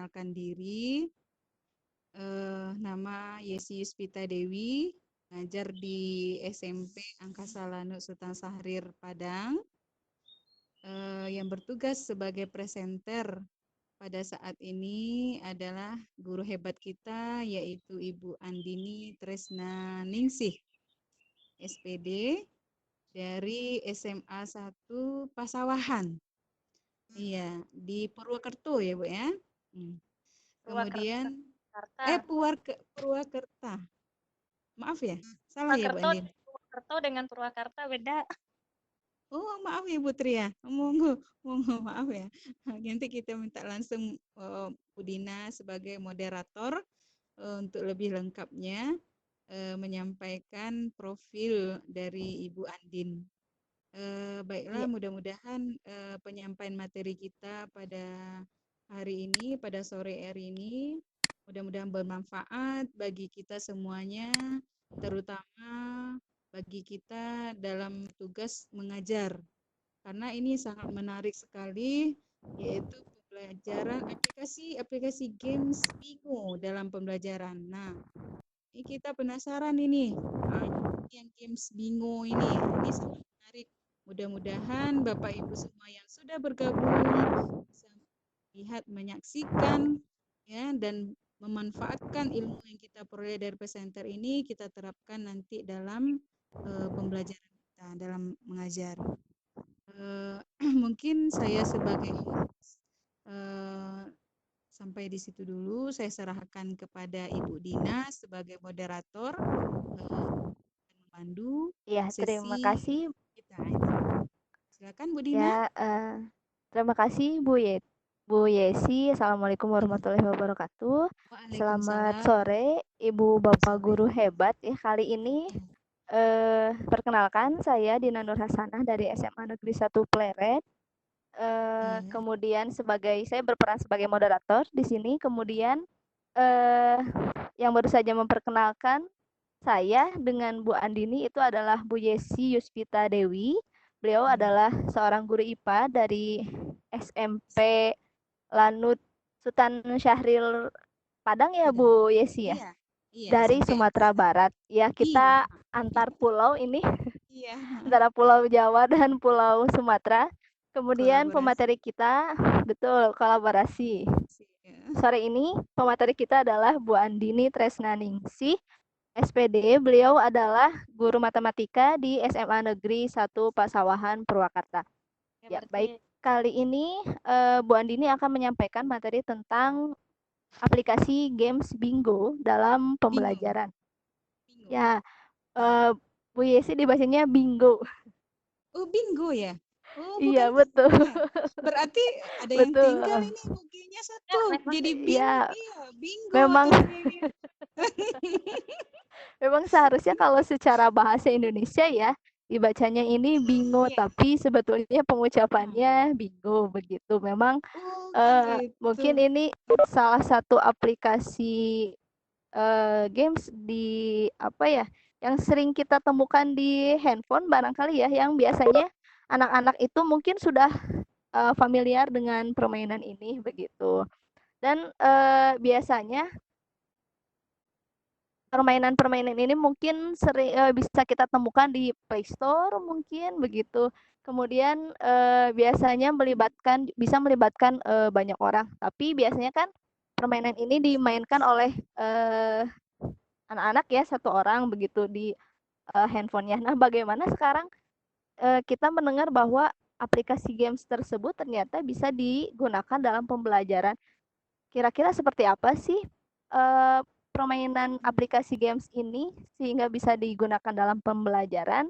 memperkenalkan diri. Nama Yesi Yuspita Dewi, ngajar di SMP Angkasa Lanut Sultan Syahrir Padang. Yang bertugas sebagai presenter pada saat ini adalah guru hebat kita, yaitu Ibu Andini Tresna Ningsih, SPD dari SMA 1 Pasawahan. Iya, di Purwokerto ya, Bu ya. Kemudian Purwakarta. Maaf ya, salah ya Bu Andin. Purwokerto dengan Purwakarta beda. Oh, maaf ya Bu Tria. Monggo, maaf ya. Nanti kita minta langsung Bu Dina sebagai moderator untuk lebih lengkapnya menyampaikan profil dari Ibu Andin. Baiklah, mudah-mudahan penyampaian materi kita pada hari ini, pada sore hari ini, mudah-mudahan bermanfaat bagi kita semuanya, terutama bagi kita dalam tugas mengajar. Karena ini sangat menarik sekali, yaitu pembelajaran aplikasi games Bingo dalam pembelajaran. Nah, ini kita penasaran ini, yang games Bingo ini sangat menarik. Mudah-mudahan Bapak Ibu semua yang sudah bergabung bisa melihat, menyaksikan, ya, dan memanfaatkan ilmu yang kita peroleh dari presenter ini kita terapkan nanti dalam pembelajaran kita dalam mengajar. Mungkin saya sebagai host sampai di situ dulu. Saya serahkan kepada Ibu Dina sebagai moderator memandu Terima sesi kasih. kita. Silakan Bu Dina. Ya, terima kasih Bu Yesi. Assalamualaikum warahmatullahi wabarakatuh. Selamat sore Ibu Bapak Guru hebat ya. Kali ini perkenalkan saya Dina Nur Hasanah dari SMA Negeri 1 Pleret. Kemudian saya berperan sebagai moderator di sini. Kemudian yang baru saja memperkenalkan saya dengan Bu Andini itu adalah Bu Yesi Yuspita Dewi. Beliau adalah seorang guru IPA dari SMP Lanut Sultan Syahrir Padang ya Bu Yesi ya? Iya, dari Sumatera Barat. Ya, kita antar pulau ini. Antara Pulau Jawa dan Pulau Sumatera. Kemudian pemateri kita, betul, kolaborasi. Sore ini pemateri kita adalah Bu Andini Tresna Ningsih, SPD. Beliau adalah guru matematika di SMA Negeri 1 Pasawahan, Purwakarta. Ya, baik. Kali ini Bu Andini akan menyampaikan materi tentang aplikasi games Bingo dalam pembelajaran. Bingo. Ya, Bu Yesi dibacanya Bingo. Oh, Bingo ya? Oh, iya, betul. Berarti ada yang tinggal ini bukunya satu. Jadi Bingo. Ya, iya, Bingo. Memang memang seharusnya kalau secara bahasa Indonesia ya dibacanya ini bingo, tapi sebetulnya pengucapannya bingo begitu. Memang mungkin ini salah satu aplikasi games di yang sering kita temukan di handphone barangkali ya, yang biasanya anak-anak itu mungkin sudah familiar dengan permainan ini begitu. Dan biasanya permainan-permainan ini mungkin sering bisa kita temukan di Play Store mungkin begitu. Kemudian biasanya bisa melibatkan banyak orang. Tapi biasanya kan permainan ini dimainkan oleh anak-anak ya, satu orang begitu di handphonenya. Nah, bagaimana sekarang kita mendengar bahwa aplikasi games tersebut ternyata bisa digunakan dalam pembelajaran. Kira-kira seperti apa sih permainan aplikasi games ini sehingga bisa digunakan dalam pembelajaran?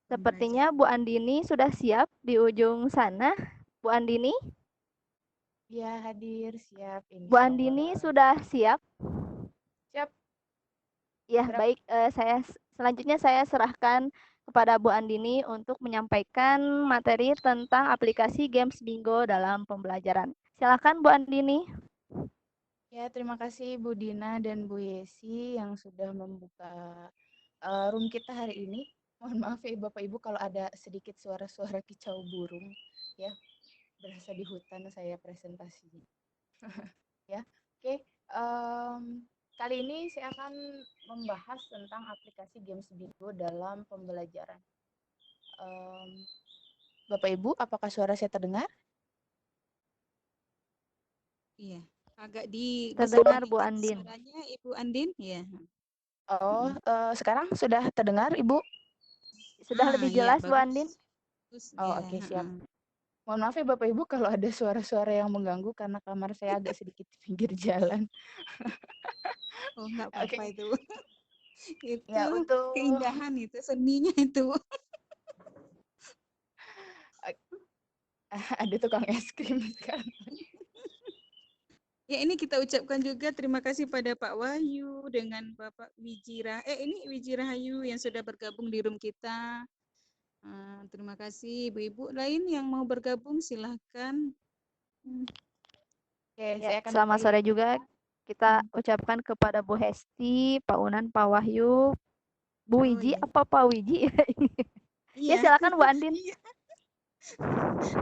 Sepertinya Bu Andini sudah siap di ujung sana. Bu Andini? Ya, hadir, siap. Bu Andini sudah siap? Siap. Ya, baik. Selanjutnya saya serahkan kepada Bu Andini untuk menyampaikan materi tentang aplikasi games Bingo dalam pembelajaran. Silakan Bu Andini. Ya, terima kasih Bu Dina dan Bu Yesi yang sudah membuka room kita hari ini. Mohon maaf ya Bapak Ibu kalau ada sedikit suara-suara kicau burung ya. Berasa di hutan saya presentasinya. ya. Oke, kali ini saya akan membahas tentang aplikasi Games Bingo dalam pembelajaran. Bapak Ibu, apakah suara saya terdengar? Iya, agak terdengar Bu sedikit Andin. suaranya Ibu Andin, ya. Oh, sekarang sudah terdengar Ibu? Sudah lebih Ya, jelas Bu Andin? bagus. Oh, Ya, oke, siap. Mohon maaf ya Bapak Ibu kalau ada suara-suara yang mengganggu karena kamar saya agak sedikit di pinggir jalan. Oh, nggak apa-apa Oke, itu. Itu ya untuk keindahan itu, seninya itu. ada tukang es krim sekarang. Ya, ini kita ucapkan juga terima kasih pada Pak Wahyu dengan Bapak Wijira. Ini Wijirahayu yang sudah bergabung di room kita. Terima kasih ibu-ibu lain yang mau bergabung, silahkan. Oke, Ya, saya akan selamat mulai. sore juga kita ucapkan kepada Bu Hesti, Pak Unan, Pak Wahyu, Bu Wiji, Iya. apa Pak Wiji? Ya, Iya. silakan Bu Andin. Iya.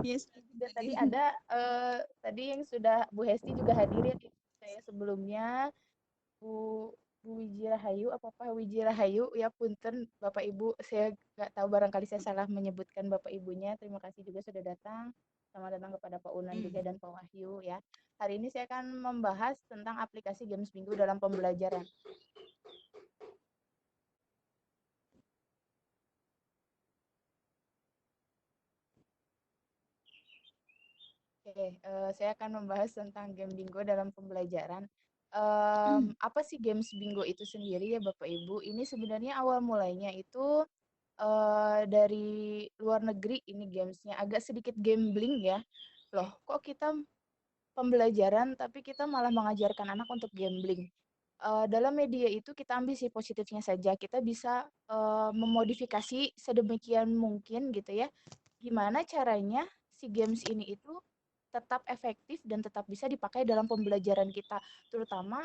Yes, Juga tadi ada tadi yang sudah Bu Hesti juga hadir ya di saya sebelumnya. Bu Wiji Rahayu, apa Pak Wiji Rahayu, ya punten Bapak Ibu, saya nggak tahu barangkali saya salah menyebutkan Bapak Ibunya. Terima kasih juga sudah datang. Selamat datang kepada Pak Unan juga dan Pak Wahyu ya. Hari ini saya akan membahas tentang aplikasi Games Bingo dalam pembelajaran. Oke, saya akan membahas tentang game bingo dalam pembelajaran. Apa sih games bingo itu sendiri ya Bapak Ibu? Ini sebenarnya awal mulainya itu dari luar negeri ini gamesnya. Agak sedikit gambling ya. Loh, kok kita pembelajaran tapi kita malah mengajarkan anak untuk gambling? Dalam media itu kita ambil sih positifnya saja. Kita bisa memodifikasi sedemikian mungkin gitu ya. Gimana caranya si games ini itu tetap efektif dan tetap bisa dipakai dalam pembelajaran kita. Terutama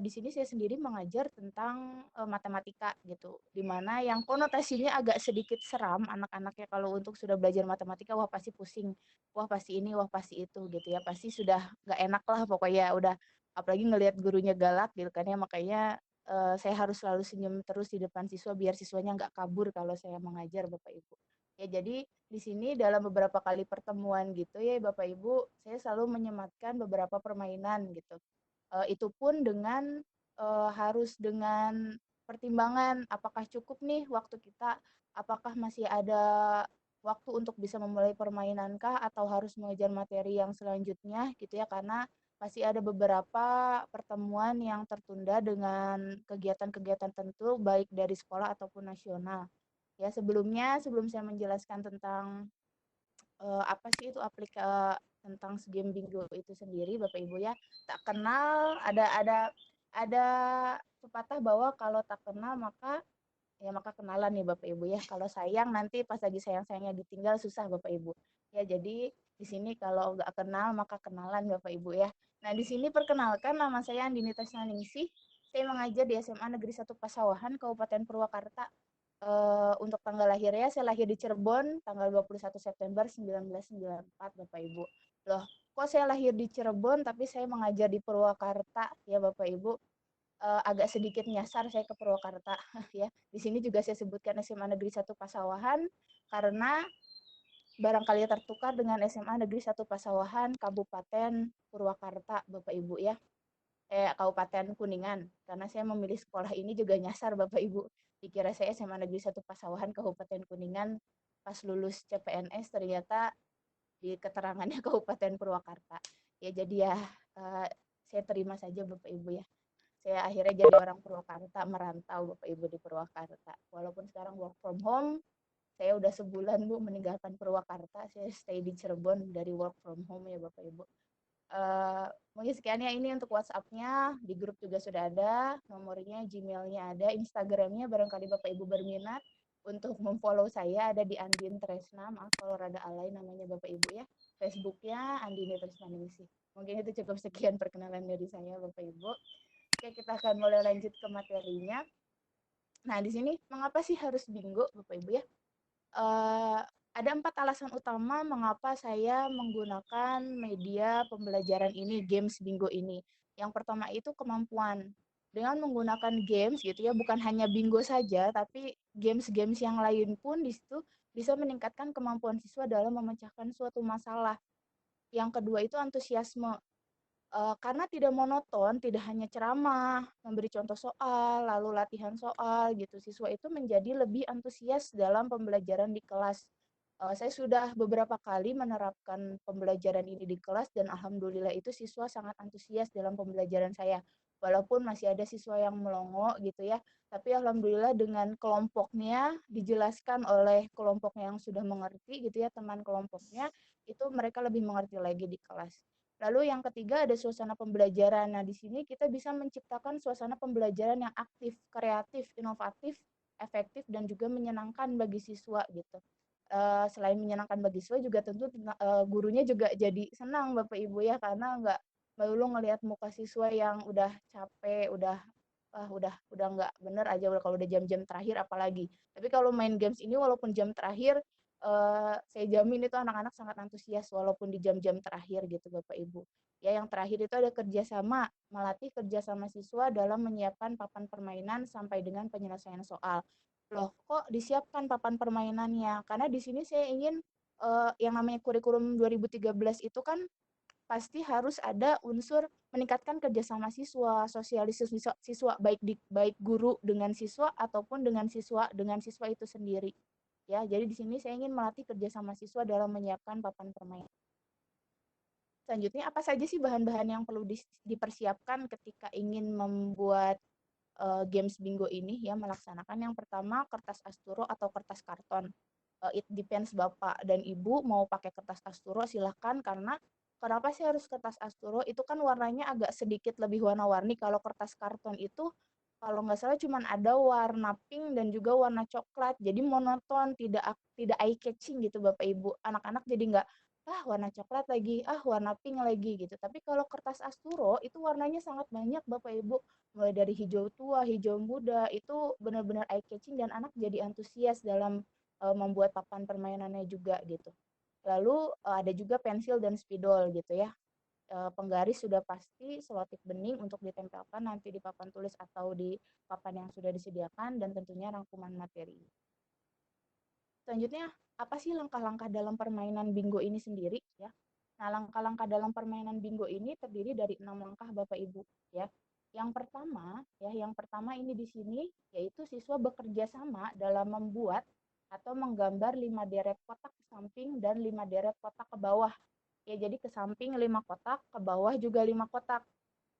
di sini saya sendiri mengajar tentang matematika gitu. Dimana yang konotasinya agak sedikit seram anak-anaknya kalau untuk sudah belajar matematika, wah pasti pusing, wah pasti ini, wah pasti itu gitu ya. Pasti sudah nggak enak lah pokoknya udah apalagi ngelihat gurunya galak gitu kan ya makanya saya harus selalu senyum terus di depan siswa biar siswanya nggak kabur kalau saya mengajar Bapak Ibu. Ya jadi di sini dalam beberapa kali pertemuan gitu ya Bapak Ibu, saya selalu menyematkan beberapa permainan gitu. Itu pun dengan harus dengan pertimbangan apakah cukup nih waktu kita, apakah masih ada waktu untuk bisa memulai permainankah atau harus mengejar materi yang selanjutnya gitu ya karena pasti ada beberapa pertemuan yang tertunda dengan kegiatan-kegiatan tertentu baik dari sekolah ataupun nasional. Ya sebelumnya sebelum saya menjelaskan tentang apa sih itu tentang game bingo itu sendiri Bapak Ibu ya tak kenal ada pepatah bahwa kalau tak kenal maka ya maka kenalan nih Bapak Ibu ya kalau sayang nanti pas lagi sayang-sayangnya ditinggal susah Bapak Ibu ya jadi di sini kalau nggak kenal maka kenalan Bapak Ibu ya. Nah di sini perkenalkan nama saya Andini Tasnaningsih, saya mengajar di SMA Negeri 1 Pasawahan Kabupaten Purwakarta. Untuk tanggal lahirnya saya lahir di Cirebon tanggal 21 September 1994 Bapak Ibu. Loh, kok saya lahir di Cirebon tapi saya mengajar di Purwakarta ya Bapak Ibu. Agak sedikit nyasar saya ke Purwakarta ya. Di sini juga saya sebutkan SMA Negeri 1 Pasawahan karena barangkali tertukar dengan SMA Negeri 1 Pasawahan Kabupaten Purwakarta Bapak Ibu ya. Kabupaten Kuningan karena saya memilih sekolah ini juga nyasar Bapak Ibu. Dikira saya SMA Negeri 1 Pasawahan Kabupaten Kuningan pas lulus CPNS ternyata di keterangannya Kabupaten Purwakarta. Ya jadi ya saya terima saja Bapak Ibu ya. Saya akhirnya jadi orang Purwakarta merantau Bapak Ibu di Purwakarta. Walaupun sekarang work from home, saya udah sebulan Bu meninggalkan Purwakarta, saya stay di Cirebon dari work from home ya Bapak Ibu. Mungkin sekian ya ini untuk WhatsApp-nya, di grup juga sudah ada, nomornya, Gmail-nya ada, Instagram-nya barangkali Bapak Ibu berminat untuk memfollow saya ada di Andin Tresna, maaf kalau rada alay namanya Bapak Ibu ya. Facebook-nya Andini Tresnaningsih. Mungkin itu cukup sekian perkenalan dari saya Bapak Ibu. Oke, kita akan mulai lanjut ke materinya. Nah, di sini mengapa sih harus bingo Bapak Ibu ya? Ada 4 alasan utama mengapa saya menggunakan media pembelajaran ini, games bingo ini. Yang pertama itu kemampuan. Dengan menggunakan games gitu ya, bukan hanya bingo saja, tapi games-games yang lain pun di situ bisa meningkatkan kemampuan siswa dalam memecahkan suatu masalah. Yang kedua itu antusiasme. Karena tidak monoton, tidak hanya ceramah, memberi contoh soal, lalu latihan soal gitu, siswa itu menjadi lebih antusias dalam pembelajaran di kelas. Saya sudah beberapa kali menerapkan pembelajaran ini di kelas dan alhamdulillah itu siswa sangat antusias dalam pembelajaran saya. Walaupun masih ada siswa yang melongo gitu ya, tapi alhamdulillah dengan kelompoknya dijelaskan oleh kelompoknya yang sudah mengerti gitu ya, teman kelompoknya, itu mereka lebih mengerti lagi di kelas. Lalu yang ketiga ada suasana pembelajaran. Nah, di sini kita bisa menciptakan suasana pembelajaran yang aktif, kreatif, inovatif, efektif, dan juga menyenangkan bagi siswa gitu. Selain menyenangkan bagi siswa juga tentu gurunya juga jadi senang Bapak Ibu ya, karena nggak melulu ngelihat muka siswa yang udah capek, udah nggak bener aja kalau udah jam-jam terakhir apalagi. Tapi kalau main games ini walaupun jam terakhir saya jamin itu anak-anak sangat antusias walaupun di jam-jam terakhir gitu Bapak Ibu. Ya, yang terakhir itu ada kerjasama, melatih kerjasama siswa dalam menyiapkan papan permainan sampai dengan penyelesaian soal. Loh, kok disiapkan papan permainannya? Karena di sini saya ingin yang namanya kurikulum 2013 itu kan pasti harus ada unsur meningkatkan kerjasama siswa, sosialisasi siswa, baik guru dengan siswa ataupun dengan siswa itu sendiri. Ya, jadi di sini saya ingin melatih kerjasama siswa dalam menyiapkan papan permainan. Selanjutnya, apa saja sih bahan-bahan yang perlu dipersiapkan ketika ingin membuat games bingo ini ya, melaksanakan? Yang pertama, kertas asturo atau kertas karton. It depends Bapak dan Ibu mau pakai kertas asturo silahkan, karena kenapa sih harus kertas asturo? Itu kan warnanya agak sedikit lebih warna-warni. Kalau kertas karton itu kalau nggak salah cuma ada warna pink dan juga warna coklat. Jadi monoton, tidak eye catching gitu Bapak Ibu. Anak-anak jadi nggak warna coklat lagi, warna pink lagi gitu. Tapi kalau kertas asturo itu warnanya sangat banyak Bapak Ibu. Mulai dari hijau tua, hijau muda, itu benar-benar eye catching dan anak jadi antusias dalam membuat papan permainannya juga gitu. Lalu ada juga pensil dan spidol gitu ya. Penggaris sudah pasti, selotip bening untuk ditempelkan nanti di papan tulis atau di papan yang sudah disediakan, dan tentunya rangkuman materi. Selanjutnya, apa sih langkah-langkah dalam permainan bingo ini sendiri ya? Nah, langkah-langkah dalam permainan bingo ini terdiri dari 6 langkah Bapak Ibu ya. Yang pertama ini di sini yaitu siswa bekerja sama dalam membuat atau menggambar 5 deret kotak ke samping dan 5 deret kotak ke bawah. Ya, jadi ke samping 5 kotak, ke bawah juga 5 kotak.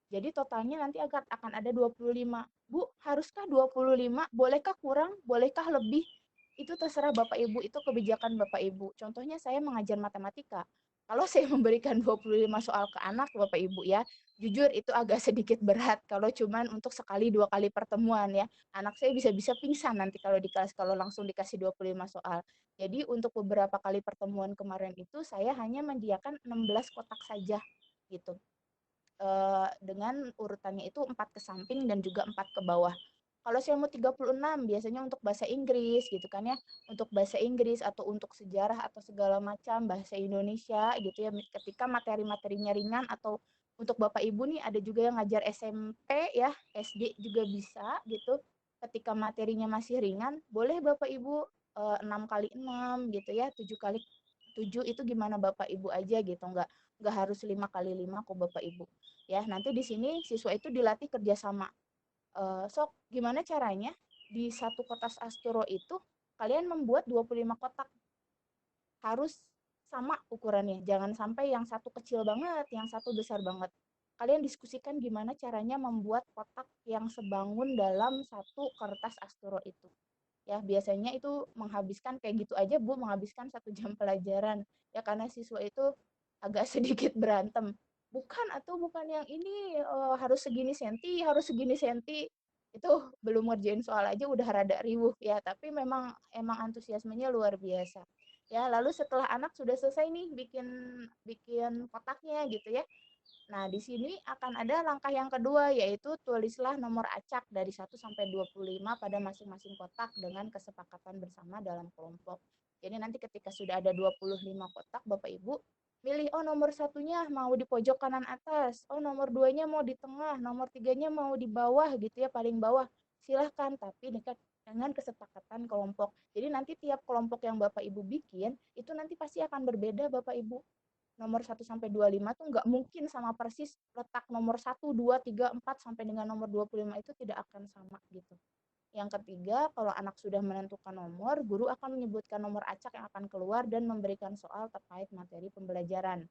Jadi totalnya nanti akan ada 25. Bu, haruskah 25? Bolehkah kurang? Bolehkah lebih? Itu terserah Bapak Ibu, itu kebijakan Bapak Ibu. Contohnya saya mengajar matematika. Kalau saya memberikan 25 soal ke anak Bapak Ibu ya, jujur itu agak sedikit berat kalau cuman untuk sekali 2 kali pertemuan ya. Anak saya bisa-bisa pingsan nanti kalau di kelas kalau langsung dikasih 25 soal. Jadi untuk beberapa kali pertemuan kemarin itu saya hanya menyediakan 16 kotak saja gitu. Dengan urutannya itu 4 ke samping dan juga 4 ke bawah. Kalau saya mau 36 biasanya untuk bahasa Inggris gitu kan ya. Untuk bahasa Inggris atau untuk sejarah atau segala macam bahasa Indonesia gitu ya. Ketika materi-materinya ringan, atau untuk Bapak Ibu nih ada juga yang ngajar SMP ya, SD juga bisa gitu. Ketika materinya masih ringan, boleh Bapak Ibu 6 kali 6 gitu ya, 7 kali 7 itu gimana Bapak Ibu aja gitu. Nggak harus 5 kali 5 kok Bapak Ibu. Ya, nanti di sini siswa itu dilatih kerjasama. Sok, gimana caranya di satu kotak asturo itu kalian membuat 25 kotak. Harus sama ukurannya. Jangan sampai yang satu kecil banget, yang satu besar banget. Kalian diskusikan gimana caranya membuat kotak yang sebangun dalam satu kertas asturo itu. Ya, biasanya itu menghabiskan kayak gitu aja Bu, menghabiskan 1 jam pelajaran. Ya, karena siswa itu agak sedikit berantem. Bukan yang ini harus segini senti, harus segini senti. Itu belum ngerjain soal aja udah rada riuh ya, tapi emang antusiasmenya luar biasa. Ya, lalu setelah anak sudah selesai nih bikin bikin kotaknya gitu ya. Nah, di sini akan ada langkah yang kedua, yaitu tulislah nomor acak dari 1 sampai 25 pada masing-masing kotak dengan kesepakatan bersama dalam kelompok. Jadi nanti ketika sudah ada 25 kotak, Bapak Ibu pilih, oh nomor satunya mau di pojok kanan atas, oh nomor duanya mau di tengah, nomor tiganya mau di bawah gitu ya, paling bawah. Silahkan, tapi dengan kesepakatan kelompok. Jadi nanti tiap kelompok yang Bapak Ibu bikin, itu nanti pasti akan berbeda Bapak Ibu. Nomor 1 sampai 25 tuh nggak mungkin sama persis, letak nomor 1, 2, 3, 4 sampai dengan nomor 25 itu tidak akan sama gitu. Yang ketiga, kalau anak sudah menentukan nomor, guru akan menyebutkan nomor acak yang akan keluar dan memberikan soal terkait materi pembelajaran.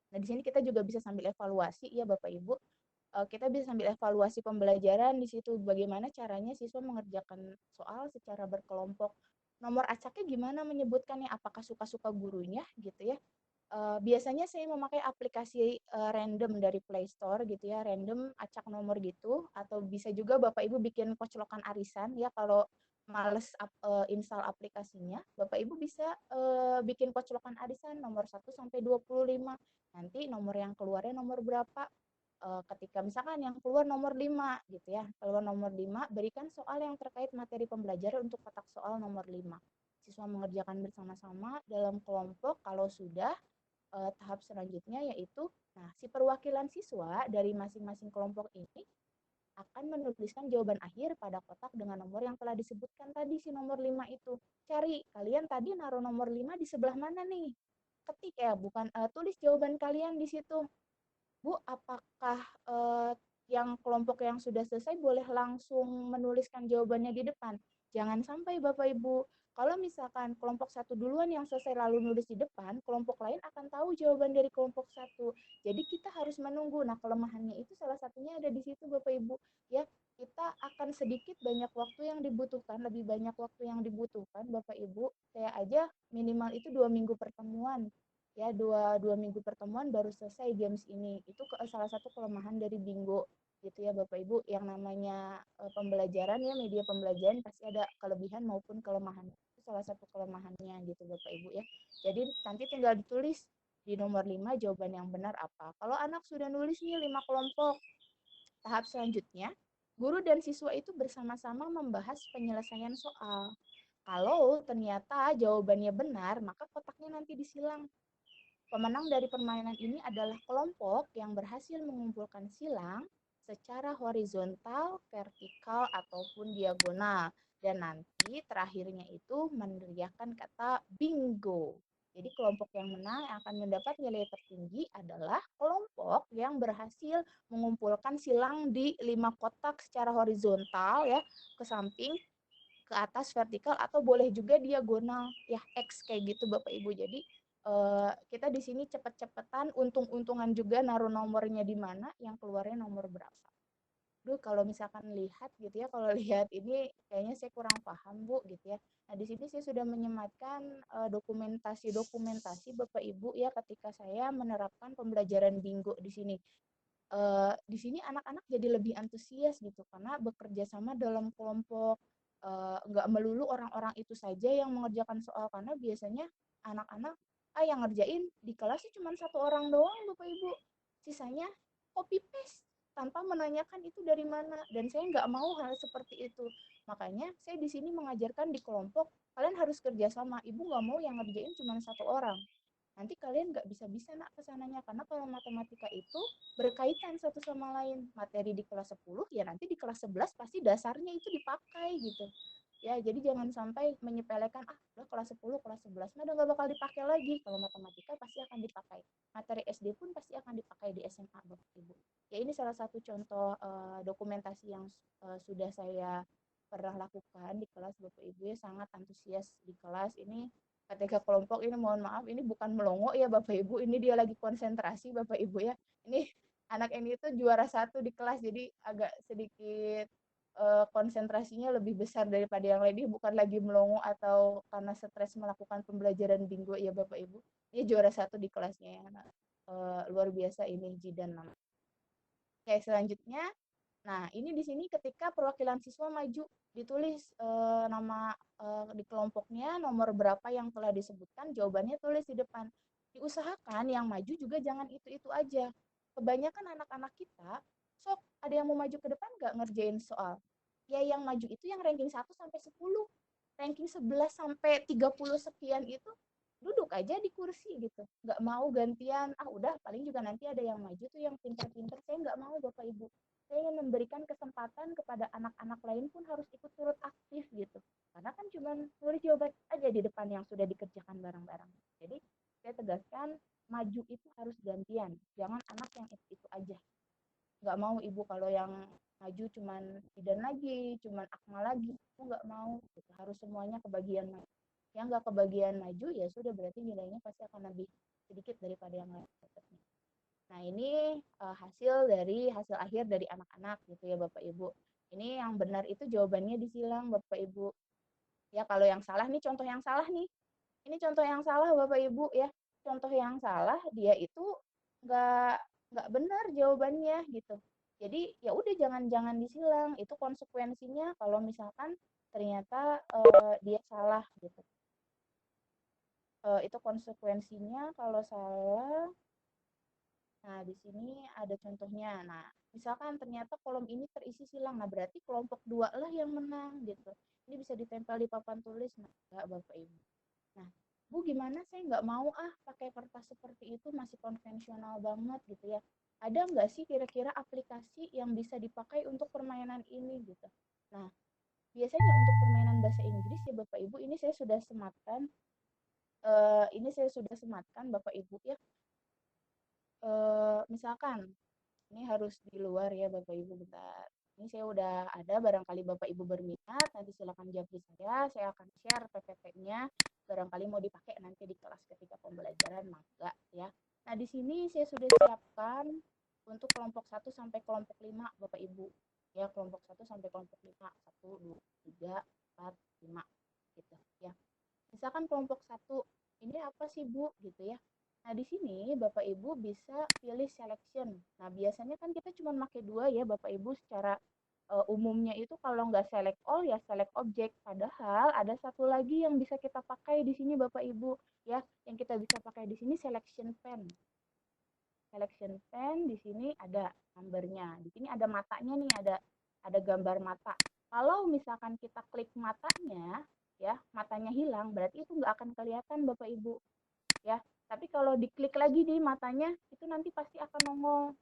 Nah, di sini kita juga bisa sambil evaluasi ya Bapak Ibu. Kita bisa sambil evaluasi pembelajaran di situ bagaimana caranya siswa mengerjakan soal secara berkelompok. Nomor acaknya gimana menyebutkannya? Apakah suka-suka gurunya gitu ya? Biasanya saya memakai aplikasi random dari Play Store gitu ya, random acak nomor gitu, atau bisa juga Bapak Ibu bikin koclokan arisan ya kalau males install aplikasinya, Bapak Ibu bisa bikin koclokan arisan nomor 1 sampai 25. Nanti nomor yang keluarnya nomor berapa? Ketika misalkan yang keluar nomor 5 gitu ya, keluar nomor 5, berikan soal yang terkait materi pembelajaran untuk kotak soal nomor 5. Siswa mengerjakan bersama-sama dalam kelompok. Kalau sudah, tahap selanjutnya yaitu, nah si perwakilan siswa dari masing-masing kelompok ini akan menuliskan jawaban akhir pada kotak dengan nomor yang telah disebutkan tadi si nomor 5 itu. Cari, kalian tadi naruh nomor 5 di sebelah mana nih? Ketik ya, bukan tulis jawaban kalian di situ. Bu, apakah yang kelompok yang sudah selesai boleh langsung menuliskan jawabannya di depan? Jangan sampai Bapak Ibu, kalau misalkan kelompok satu duluan yang selesai lalu nulis di depan, kelompok lain akan tahu jawaban dari kelompok satu. Jadi kita harus menunggu. Nah, kelemahannya itu salah satunya ada di situ Bapak Ibu. Ya, kita akan sedikit banyak waktu yang dibutuhkan, lebih banyak waktu yang dibutuhkan Bapak Ibu. Saya aja minimal itu 2 minggu pertemuan ya, dua minggu pertemuan baru selesai games ini. Itu salah satu kelemahan dari Bingo gitu ya Bapak Ibu. Yang namanya pembelajaran ya, media pembelajaran pasti ada kelebihan maupun kelemahan. Itu salah satu kelemahannya gitu Bapak Ibu ya. Jadi nanti tinggal ditulis di nomor 5 jawaban yang benar apa. Kalau anak sudah nulis nih 5 kelompok, tahap selanjutnya guru dan siswa itu bersama-sama membahas penyelesaian soal. Kalau ternyata jawabannya benar, maka kotaknya nanti disilang. Pemenang dari permainan ini adalah kelompok yang berhasil mengumpulkan silang secara horizontal, vertikal, ataupun diagonal. Dan nanti terakhirnya itu meneriakkan kata bingo. Jadi kelompok yang menang yang akan mendapat nilai tertinggi adalah kelompok yang berhasil mengumpulkan silang di 5 kotak secara horizontal ya, ke samping, ke atas vertikal, atau boleh juga diagonal ya, X kayak gitu Bapak Ibu. Jadi kita di sini cepet-cepetan, untung-untungan juga naruh nomornya di mana, yang keluarnya nomor berapa. Duh, kalau misalkan lihat gitu ya, kalau lihat ini kayaknya saya kurang paham Bu gitu ya. Nah, di sini saya sudah menyematkan dokumentasi Bapak Ibu ya, ketika saya menerapkan pembelajaran Bingo di sini. Di sini anak-anak jadi lebih antusias gitu karena bekerja sama dalam kelompok. Nggak melulu orang-orang itu saja yang mengerjakan soal, karena biasanya anak-anak yang ngerjain di kelasnya cuma satu orang doang Bapak Ibu. Sisanya copy paste tanpa menanyakan itu dari mana, dan saya nggak mau hal seperti itu. Makanya saya di sini mengajarkan di kelompok, kalian harus kerjasama. Ibu nggak mau yang ngerjain cuma satu orang, nanti kalian nggak bisa-bisa nak kesananya, karena kalau matematika itu berkaitan satu sama lain. Materi di kelas 10 ya nanti di kelas 11 pasti dasarnya itu dipakai gitu ya. Jadi jangan sampai menyepelekan, udah kelas 10 kelas 11 mah udah nggak bakal dipakai lagi. Kalau matematika pasti akan dipakai, materi SD pun pasti akan dipakai di SMA Bapak Ibu ya. Ini salah satu contoh dokumentasi yang sudah saya pernah lakukan di kelas Bapak Ibu ya, sangat antusias di kelas ini. Ketika kelompok ini, mohon maaf, ini bukan melongo ya Bapak Ibu, ini dia lagi konsentrasi Bapak Ibu ya. Ini anak ini tuh juara 1 di kelas, jadi agak sedikit konsentrasinya lebih besar daripada yang lain. Dia bukan lagi melongo atau karena stres melakukan pembelajaran Bingo ya Bapak Ibu. Dia juara 1 di kelasnya ya. Luar biasa ini Jidan namanya. Oke, selanjutnya, nah ini di sini ketika perwakilan siswa maju, ditulis nama di kelompoknya, nomor berapa yang telah disebutkan, jawabannya tulis di depan. Diusahakan yang maju juga jangan itu-itu aja. Kebanyakan anak-anak kita, sok ada yang mau maju ke depan nggak ngerjain soal? Ya yang maju itu yang ranking 1 sampai 10. ranking 11 sampai 30 sekian itu duduk aja di kursi gitu, nggak mau gantian. Udah paling juga nanti ada yang maju tuh yang pinter-pinter. Saya nggak mau Bapak Ibu, saya ingin memberikan kesempatan kepada anak-anak lain pun harus ikut turut aktif gitu, karena kan cuma nulis jawaban aja di depan yang sudah dikerjakan bareng-bareng. Jadi saya tegaskan, maju itu harus gantian, jangan anak yang itu aja. Nggak mau Ibu kalau yang maju cuman Idan lagi, cuman Akmal lagi, aku nggak mau gitu. Harus semuanya kebagian maju. Yang nggak kebagian maju ya sudah, berarti nilainya pasti akan lebih sedikit daripada yang lain. Nah ini hasil akhir dari anak-anak gitu ya Bapak Ibu. Ini yang benar itu jawabannya disilang Bapak Ibu. Ya kalau yang salah nih, contoh yang salah nih. Ini contoh yang salah Bapak Ibu ya. Contoh yang salah dia itu nggak nggak benar jawabannya gitu. Jadi ya udah, jangan disilang. Itu konsekuensinya kalau misalkan ternyata dia salah gitu. Itu konsekuensinya kalau salah. Nah, di sini ada contohnya. Nah, misalkan ternyata kolom ini terisi silang. Nah, berarti kelompok 2 lah yang menang gitu. Ini bisa ditempel di papan tulis. Nah, enggak Bapak Ibu. Nah, Bu gimana, saya nggak mau pakai kertas seperti itu, masih konvensional banget gitu ya. Ada nggak sih kira-kira aplikasi yang bisa dipakai untuk permainan ini gitu. Nah, biasanya untuk permainan bahasa Inggris ya Bapak Ibu, ini saya sudah sematkan. Bapak Ibu ya. Misalkan ini harus di luar ya Bapak Ibu, bentar. Ini saya udah ada, barangkali Bapak Ibu berminat, nanti silakan japri saya akan share PPT-nya, barangkali mau dipakai nanti di kelas ketika pembelajaran, mangga ya. Nah, di sini saya sudah siapkan untuk kelompok 1 sampai kelompok 5 Bapak Ibu. Ya, kelompok 1 sampai kelompok 5. 1, 2, 3, 4, 5 gitu ya. Misalkan kelompok 1, ini apa sih Bu gitu ya. Nah, di sini Bapak Ibu bisa pilih selection. Nah, biasanya kan kita cuma pakai 2 ya Bapak Ibu, secara umumnya itu kalau nggak select all ya select object. Padahal ada satu lagi yang bisa kita pakai di sini Bapak Ibu ya, yang kita bisa pakai di sini selection pen. Selection pen di sini ada numbernya. Di sini ada matanya nih, ada gambar mata. Kalau misalkan kita klik matanya, ya matanya hilang, berarti itu nggak akan kelihatan Bapak Ibu ya. Tapi kalau diklik lagi di matanya, itu nanti pasti akan nongol.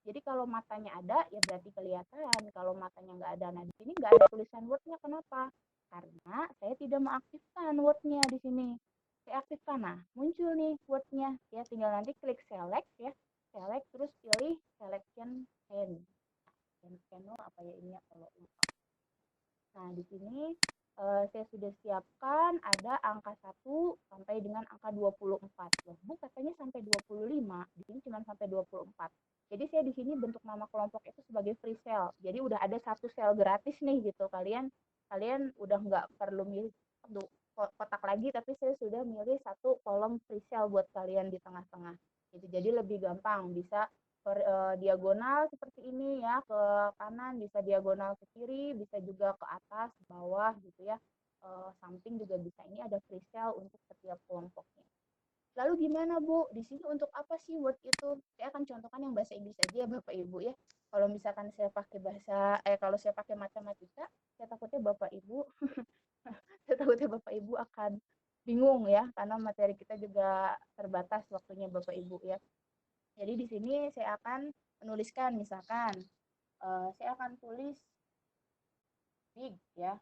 Jadi kalau matanya ada ya berarti kelihatan, kalau matanya nggak ada. Nah, di sini nggak ada tulisan word-nya. Kenapa? Karena saya tidak mengaktifkan word-nya di sini. Saya aktifkan, nah muncul nih word-nya ya, tinggal nanti klik select ya, select terus pilih selection pen. Pen apa ya ini ya kalau lupa. Nah, di sini saya sudah siapkan ada angka 1 sampai dengan angka 24. Loh, Bu katanya sampai 25, di sini cuma sampai 24. Jadi saya di sini bentuk nama kelompok itu sebagai free cell. Jadi udah ada satu sel gratis nih gitu. Kalian udah nggak perlu milih kotak lagi, tapi saya sudah milih satu kolom free cell buat kalian di tengah-tengah. Gitu. Jadi lebih gampang, bisa diagonal seperti ini ya, ke kanan, bisa diagonal ke kiri, bisa juga ke atas, ke bawah gitu ya, samping juga bisa. Ini ada free cell untuk setiap kelompoknya. Lalu gimana Bu? Di sini untuk apa sih word itu? Saya akan contohkan yang bahasa Inggris aja ya Bapak Ibu ya. Kalau misalkan saya pakai kalau saya pakai matematika, saya takutnya Bapak Ibu, akan bingung ya, karena materi kita juga terbatas waktunya Bapak Ibu ya. Jadi di sini saya akan menuliskan, misalkan saya akan tulis big ya,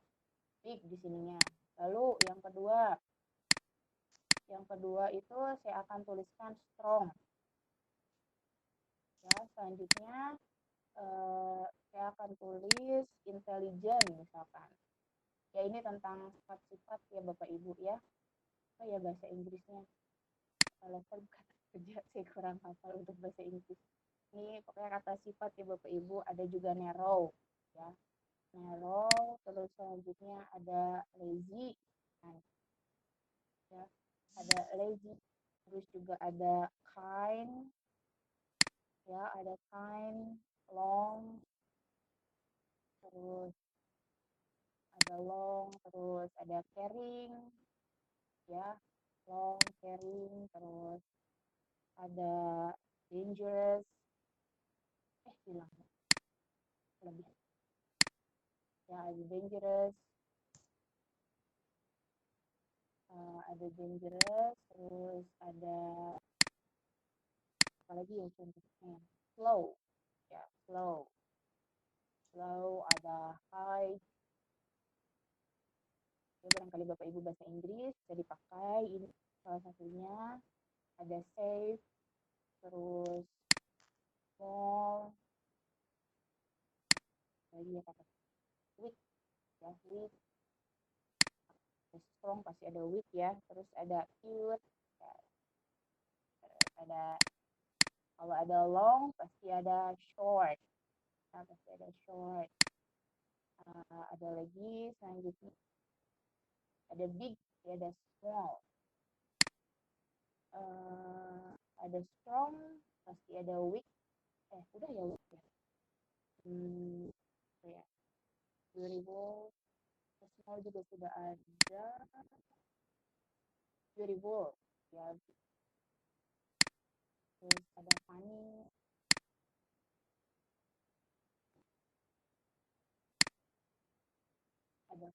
big di sininya. Lalu yang kedua itu saya akan tuliskan strong. Ya, selanjutnya saya akan tulis intelligent misalkan. Ya, ini tentang sifat-sifat ya Bapak Ibu ya. Apa ya bahasa Inggrisnya? Level kata kerja saya kurang hafal untuk bahasa Inggris. Ini pokoknya kata sifat ya Bapak Ibu. Ada juga narrow ya, narrow. Terus selanjutnya ada lazy. Nah, ya, ada lazy. Terus juga ada kind ya, ada kind, long, terus ada long, terus ada caring ya, long, caring, terus ada dangerous, hilang lebih ya, ada dangerous, ada dangerous, terus ada apa lagi yang contohnya? Slow. Ya, slow. Slow, ada high. Ya, barangkali Bapak Ibu bahasa Inggris bisa dipakai. Ini salah satunya. Ada safe, terus small, lagi ya kata weak, ya weak. Ada strong pasti ada weak ya. Terus ada cute, ya. Terus ada kalau ada long pasti ada short. Nah, pasti ada short. Ada lagi selanjutnya ada big, ya, ada small. Ada strong pasti ada weak. Udah ya weak ya. Ya. Durable, small juga sudah ada. Durable, ya. Terus ada funny. Ada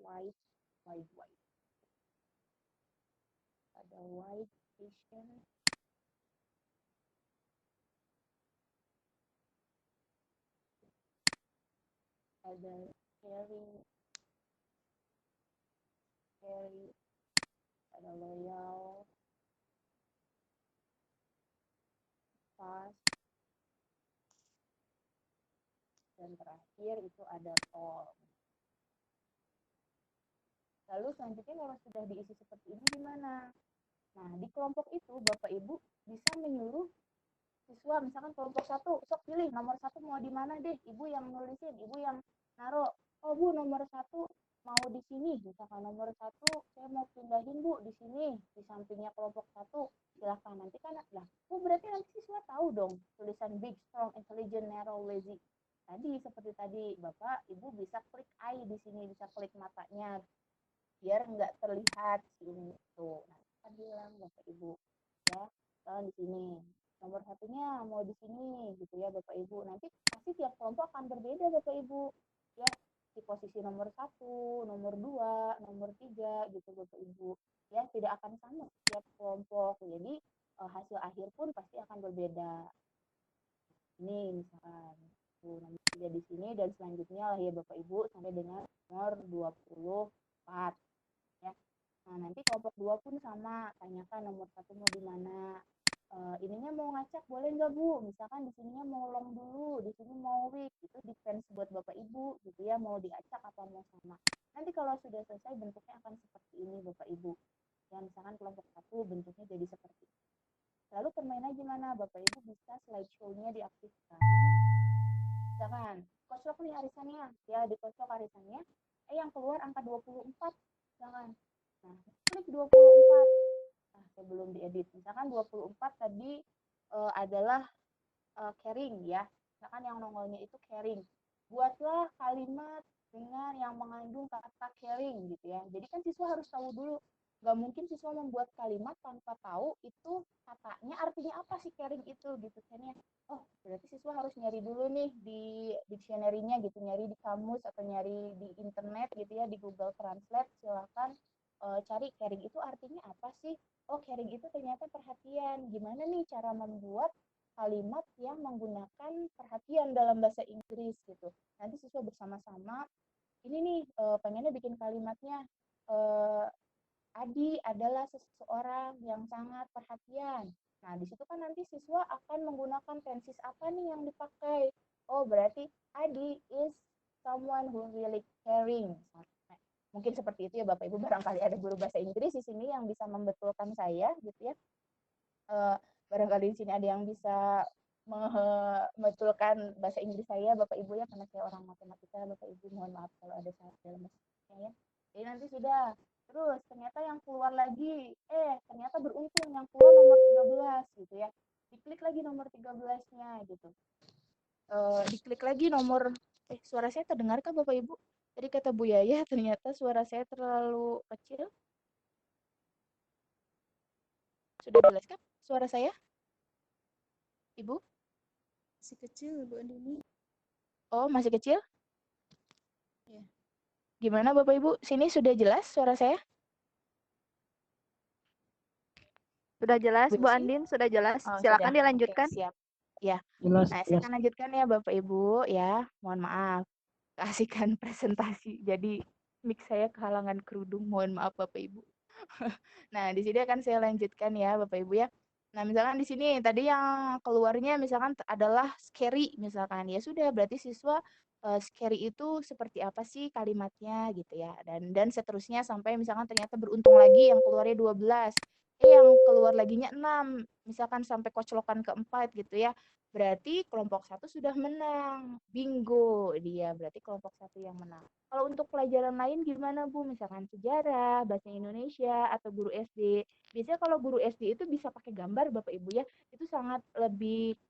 white, white. Ada white Asian. Ada caring, ada loyal, fast, dan terakhir itu ada tall. Lalu selanjutnya kalau sudah diisi seperti ini gimana? Nah, di kelompok itu Bapak Ibu bisa menyuruh siswa, misalkan kelompok 1, sok pilih nomor 1 mau di mana deh, Ibu yang nulisin, Ibu yang naruh. Oh Bu, nomor 1 mau di sini, misalkan nomor 1 saya mau pindahin Bu di sini, di sampingnya kelompok 1, silahkan. Nanti kan lah, berarti nanti siswa tahu dong tulisan big, strong, intelligent, narrow, lazy. Tadi seperti tadi Bapak Ibu bisa klik eye di sini, bisa klik matanya biar nggak terlihat ini itu. Nah, kita bilang Bapak Ibu ya, kalau di sini nomor 1-nya mau di sini gitu ya Bapak Ibu. Nanti pasti tiap kelompok akan berbeda Bapak Ibu ya, di posisi nomor 1, nomor 2, nomor 3 gitu Bapak Ibu ya, tidak akan sama tiap kelompok. Jadi hasil akhir pun pasti akan berbeda. Ini misalkan nomor 3 di sini dan selanjutnya lah ya Bapak Ibu sampai dengan nomor 24 ya. Nah, nanti kelompok 2 pun sama, tanyakan nomor 1 mau di mana. Ininya mau ngacak boleh nggak Bu? Misalkan di sininya mau long dulu, di sini mau weak. Itu depends buat Bapak Ibu gitu ya, mau diacak atau mau sama. Nanti kalau sudah selesai bentuknya akan seperti ini Bapak Ibu. Ya, misalkan kelompok 1 bentuknya jadi seperti ini. Lalu permainnya gimana? Bapak Ibu bisa slideshow-nya diaktifkan. Misalkan, kocok nih arisannya, ya dikocok arisannya. Yang keluar angka 24, misalkan. Nah, klik 24. Nah, sebelum diedit. Misalkan 24 tadi adalah caring ya. Misalkan yang nongolnya itu caring. Buatlah kalimat dengan yang mengandung kata caring gitu ya. Jadi kan siswa harus tahu dulu. Gak mungkin siswa membuat kalimat tanpa tahu itu katanya artinya apa sih caring itu gitu kan ya. Oh, berarti siswa harus nyari dulu nih di dictionary-nya gitu, nyari di kamus atau nyari di internet gitu ya, di Google Translate. Silakan cari caring itu artinya apa sih? Oh, caring itu ternyata perhatian. Gimana nih cara membuat kalimat yang menggunakan perhatian dalam bahasa Inggris gitu. Nanti siswa bersama-sama ini nih pengennya bikin kalimatnya Adi adalah seseorang yang sangat perhatian. Nah, di situ kan nanti siswa akan menggunakan tenses apa nih yang dipakai. Oh, berarti Adi is someone who really caring. Mungkin seperti itu ya Bapak Ibu, barangkali ada guru bahasa Inggris di sini yang bisa membetulkan saya gitu ya. Barangkali di sini ada yang bisa membetulkan bahasa Inggris saya Bapak Ibu ya, karena saya orang matematika Bapak Ibu, mohon maaf kalau ada salah dalam bahasa ya. Jadi nanti sudah, terus ternyata yang keluar lagi, ternyata beruntung yang keluar nomor 13 gitu ya. Diklik lagi nomor 13-nya gitu. Diklik lagi nomor, suara saya terdengarkah Bapak Ibu? Tadi kata Bu Yaya ternyata suara saya terlalu kecil. Sudah jelas kan suara saya? Ibu? Masih kecil Bu Andini. Oh, masih kecil? Gimana Bapak Ibu? Sini sudah jelas suara saya? Sudah jelas, Bu Isi? Andin, sudah jelas. Oh, Silakan sudah. Oke, dilanjutkan. siap. Ya. Jelas, Nah, saya jelas. akan lanjutkan ya Bapak Ibu ya. Mohon maaf. Kasihkan presentasi. Jadi mic saya kehalangan kerudung. Mohon maaf Bapak Ibu. Nah, di sini akan saya lanjutkan ya Bapak Ibu ya. Nah, misalkan di sini tadi yang keluarnya misalkan adalah scary misalkan. Ya sudah, berarti siswa scary itu seperti apa sih kalimatnya gitu ya. Dan seterusnya sampai misalkan ternyata beruntung lagi yang keluarnya 12. Yang keluar laginya 6. Misalkan sampai koclokan keempat gitu ya. Berarti kelompok satu sudah menang. Bingo dia. Berarti kelompok satu yang menang. Kalau untuk pelajaran lain gimana Bu? Misalkan sejarah, bahasa Indonesia, atau guru SD. Biasanya kalau guru SD itu bisa pakai gambar Bapak Ibu ya. Itu sangat lebih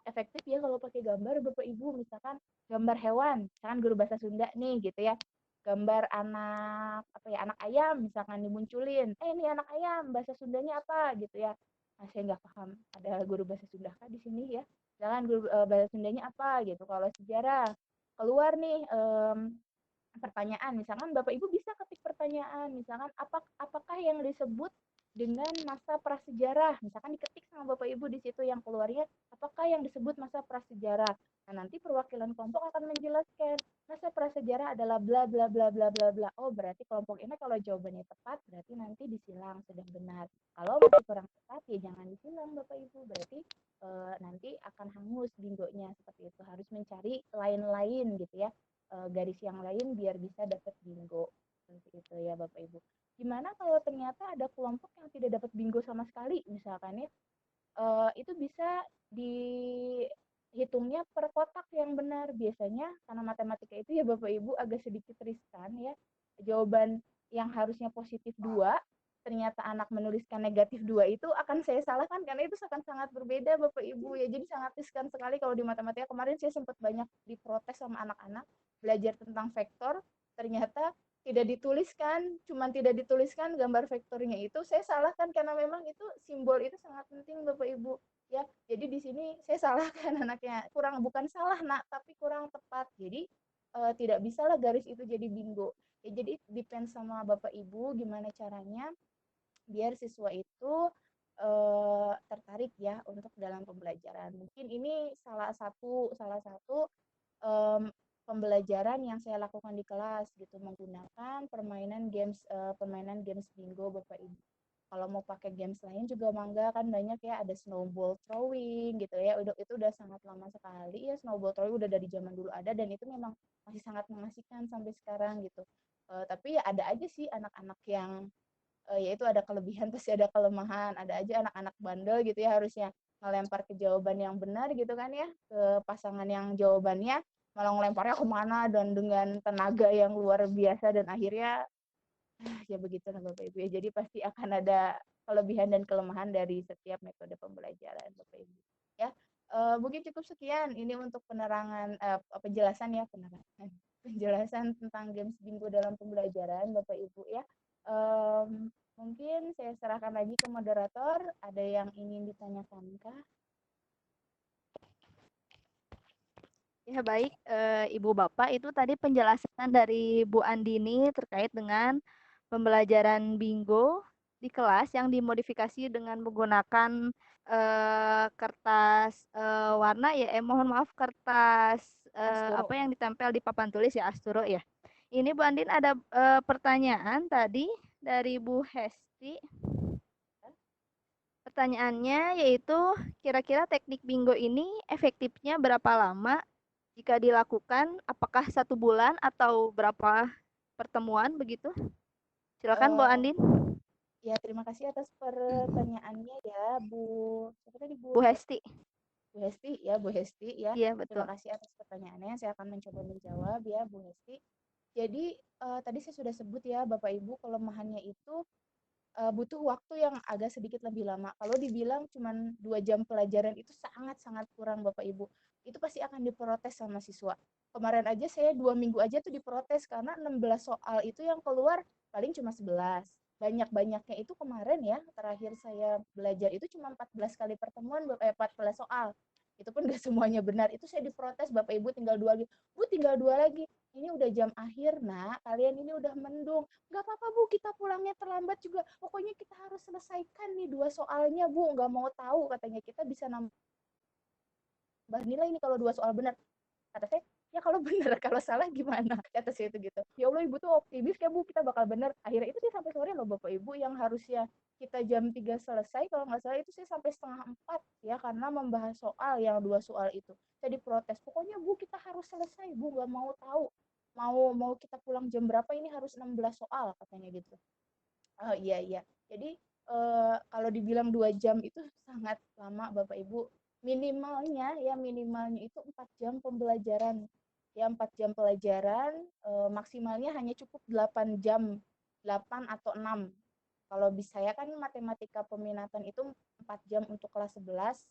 efektif ya kalau pakai gambar Bapak Ibu. Misalkan gambar hewan, misalkan guru bahasa Sunda nih gitu ya. Gambar anak apa ya, anak ayam misalkan dimunculin. Ini anak ayam, bahasa Sundanya apa gitu ya. Nah, saya nggak paham. Ada guru bahasa Sunda kah di sini ya? Misalkan guru bahasa Sundanya apa gitu. Kalau sejarah keluar nih pertanyaan, misalkan Bapak Ibu bisa ketik pertanyaan, misalkan apakah yang disebut dengan masa prasejarah, misalkan diketik sama Bapak Ibu di situ yang keluarnya apakah yang disebut masa prasejarah. Nah, nanti perwakilan kelompok akan menjelaskan masa prasejarah adalah bla bla bla bla bla bla. Oh, berarti kelompok ini kalau jawabannya tepat berarti nanti disilang sudah benar. Kalau masih kurang tepat ya jangan disilang Bapak Ibu, berarti nanti akan hangus bingonya seperti itu. Harus mencari lain-lain gitu ya, garis yang lain biar bisa dapat bingo seperti itu ya Bapak Ibu. Gimana kalau ternyata ada kelompok yang tidak dapat bingo sama sekali misalkan ya, itu bisa dihitungnya per kotak yang benar. Biasanya karena matematika itu ya Bapak Ibu agak sedikit riskan ya, jawaban yang harusnya positif 2 ternyata anak menuliskan negatif 2 itu akan saya salahkan karena itu akan sangat berbeda Bapak Ibu ya. Jadi sangat riskan sekali kalau di matematika. Kemarin saya sempat banyak diprotes sama anak-anak belajar tentang vektor, ternyata tidak dituliskan gambar vektornya itu. Saya salahkan karena memang itu simbol itu sangat penting Bapak Ibu ya. Jadi di sini saya salahkan anaknya, bukan salah nak, tapi kurang tepat. Jadi tidak bisalah garis itu jadi bingo ya. Jadi depend sama Bapak Ibu gimana caranya biar siswa itu tertarik ya untuk dalam pembelajaran. Mungkin ini salah satu um, pembelajaran yang saya lakukan di kelas gitu, menggunakan permainan games bingo Bapak Ibu. Kalau mau pakai games lain juga mangga, kan banyak ya, ada snowball throwing gitu ya. Itu udah sangat lama sekali ya, snowball throwing udah dari zaman dulu ada dan itu memang masih sangat mengasihkan sampai sekarang gitu. Tapi ya ada aja sih anak-anak yang yaitu ada kelebihan pasti ada kelemahan, ada aja anak-anak bandel gitu ya, harusnya ngelempar ke jawaban yang benar gitu kan ya, ke pasangan yang jawabannya malah ngelemparnya kemana dan dengan tenaga yang luar biasa dan akhirnya ya begitulah Bapak Ibu ya. Jadi pasti akan ada kelebihan dan kelemahan dari setiap metode pembelajaran Bapak Ibu ya. Mungkin cukup sekian ini untuk penjelasan ya, penjelasan tentang games bingo dalam pembelajaran Bapak Ibu ya. Mungkin saya serahkan lagi ke moderator. Ada yang ingin ditanyakan kah? Ya baik, Ibu Bapak, itu tadi penjelasan dari Bu Andini terkait dengan pembelajaran bingo di kelas yang dimodifikasi dengan menggunakan kertas warna ya, mohon maaf, kertas apa yang ditempel di papan tulis ya, Asturo ya. Ini Bu Andin ada pertanyaan tadi dari Bu Hesti. Pertanyaannya yaitu, kira-kira teknik bingo ini efektifnya berapa lama jika dilakukan? Apakah 1 bulan atau berapa pertemuan begitu? Silakan Bu Andin. Ya, terima kasih atas pertanyaannya ya, Bu. Siapa tadi Bu? Bu Hesti. Bu Hesti ya, Bu Hesti ya. Iya, betul. Terima kasih atas pertanyaannya. Saya akan mencoba menjawab ya, Bu Hesti. Jadi tadi saya sudah sebut ya, Bapak Ibu, kelemahannya itu butuh waktu yang agak sedikit lebih lama. Kalau dibilang cuma 2 jam pelajaran itu sangat-sangat kurang Bapak Ibu. Itu pasti akan diprotes sama siswa. Kemarin aja saya 2 minggu aja tuh diprotes karena 16 soal itu yang keluar paling cuma 11. Banyak-banyaknya itu kemarin ya, terakhir saya belajar itu cuma 14 kali pertemuan, 14 soal. Itu pun gak semuanya benar. Itu saya diprotes, Bapak Ibu tinggal 2 lagi. Bu tinggal 2 lagi. ini udah jam akhir, Nak. Kalian ini udah mendung. Nggak apa-apa, Bu. Kita pulangnya terlambat juga. Pokoknya kita harus selesaikan nih 2 soalnya, Bu. Nggak mau tahu katanya. Kita bisa nambah nilai nih kalau 2 soal benar. Kata saya, ya kalau benar, kalau salah gimana? Kata saya itu gitu. Ya Allah, Ibu tuh optimis ya, Bu. Kita bakal benar. Akhirnya itu sih sampai sore loh, Bapak Ibu, yang harusnya kita jam 3 selesai, kalau nggak salah itu sih sampai setengah 4 ya, karena membahas soal yang 2 soal itu. Saya diprotes, pokoknya Bu kita harus selesai, Bu, nggak mau tahu. Mau mau kita pulang jam berapa, ini harus 16 soal katanya gitu. Oh iya iya. Jadi kalau dibilang 2 jam itu sangat lama Bapak Ibu. Minimalnya itu 4 jam pembelajaran. Ya 4 jam pelajaran, maksimalnya hanya cukup 8 jam, 8 atau 6. Kalau bisa saya kan matematika peminatan itu 4 jam untuk kelas 11,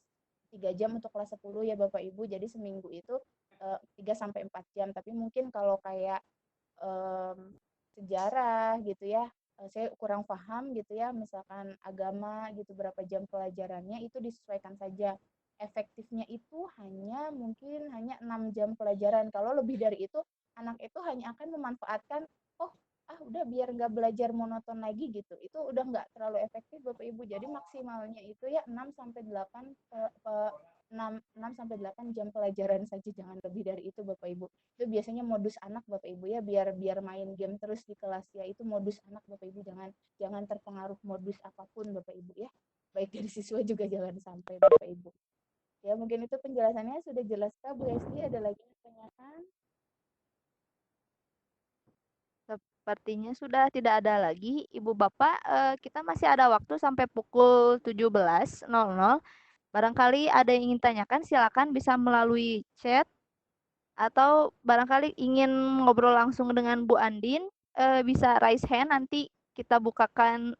3 jam untuk kelas 10 ya Bapak Ibu. Jadi seminggu itu 3 sampai 4 jam. Tapi mungkin kalau kayak sejarah gitu ya, saya kurang paham gitu ya, misalkan agama gitu berapa jam pelajarannya, itu disesuaikan saja. Efektifnya itu mungkin hanya 6 jam pelajaran. Kalau lebih dari itu, anak itu hanya akan memanfaatkan, oh udah biar nggak belajar monoton lagi gitu. Itu udah nggak terlalu efektif Bapak Ibu. Jadi maksimalnya itu ya 6 sampai 8 6 sampai 8 jam pelajaran saja, jangan lebih dari itu Bapak Ibu. Itu biasanya modus anak Bapak Ibu ya, biar main game terus di kelas ya, itu modus anak Bapak Ibu. Jangan jangan terpengaruh modus apapun Bapak Ibu ya, baik dari siswa juga jangan sampai Bapak Ibu ya. Mungkin itu penjelasannya sudah jelas kah Bu Esti? Ada lagi pertanyaan? Sepertinya sudah tidak ada lagi. Ibu Bapak, kita masih ada waktu sampai pukul 17.00. Barangkali ada yang ingin tanyakan, silakan bisa melalui chat atau barangkali ingin ngobrol langsung dengan Bu Andin, bisa raise hand, nanti kita bukakan,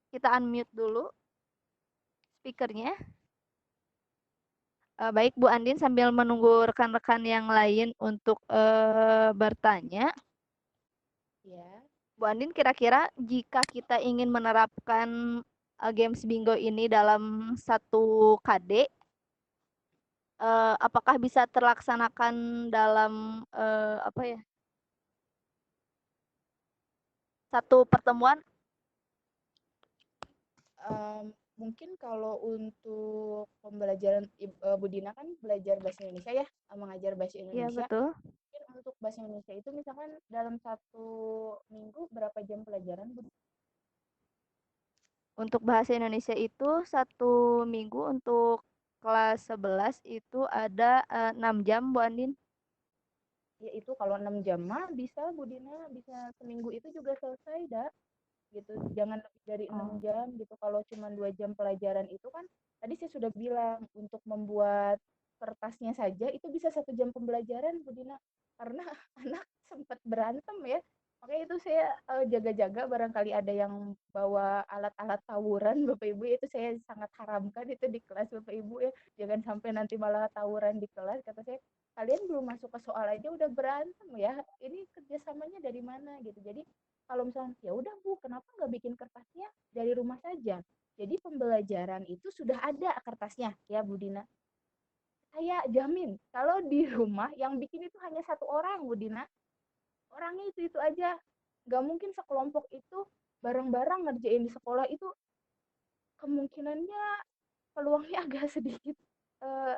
kita unmute dulu speakernya. Baik Bu Andin, sambil menunggu rekan-rekan yang lain untuk bertanya. Ya. Bu Andin, kira-kira jika kita ingin menerapkan games bingo ini dalam satu KD, apakah bisa terlaksanakan dalam apa ya, satu pertemuan? Mungkin kalau untuk pembelajaran Bu Dina kan belajar bahasa Indonesia ya, mengajar bahasa Iya Indonesia. betul. Mungkin untuk bahasa Indonesia itu misalkan dalam 1 minggu berapa jam pelajaran Bu? Untuk bahasa Indonesia itu 1 minggu untuk kelas 11 itu ada 6 jam Bu Andin. Ya itu kalau 6 jam mah bisa Bu Dina, bisa seminggu itu juga selesai dah gitu. Jangan lebih dari 6 Oh. jam gitu. Kalau cuma 2 jam pelajaran itu kan tadi saya sudah bilang, untuk membuat kertasnya saja itu bisa 1 jam pembelajaran Bu Dina. Karena anak sempat berantem ya. Makanya itu saya jaga-jaga, barangkali ada yang bawa alat-alat tawuran Bapak Ibu, itu saya sangat haramkan itu di kelas Bapak Ibu ya. Jangan sampai nanti malah tawuran di kelas. Kata saya, kalian belum masuk ke soal aja udah berantem ya. Ini kerjasamanya dari mana gitu. Jadi kalau misalnya ya udah Bu, kenapa nggak bikin kertasnya dari rumah saja? Jadi pembelajaran itu sudah ada kertasnya ya Bu Dina. Saya jamin kalau di rumah yang bikin itu hanya 1 orang Bu Dina. Orangnya itu aja. Nggak mungkin sekelompok itu bareng-bareng ngerjain di sekolah itu, kemungkinannya peluangnya agak sedikit eh,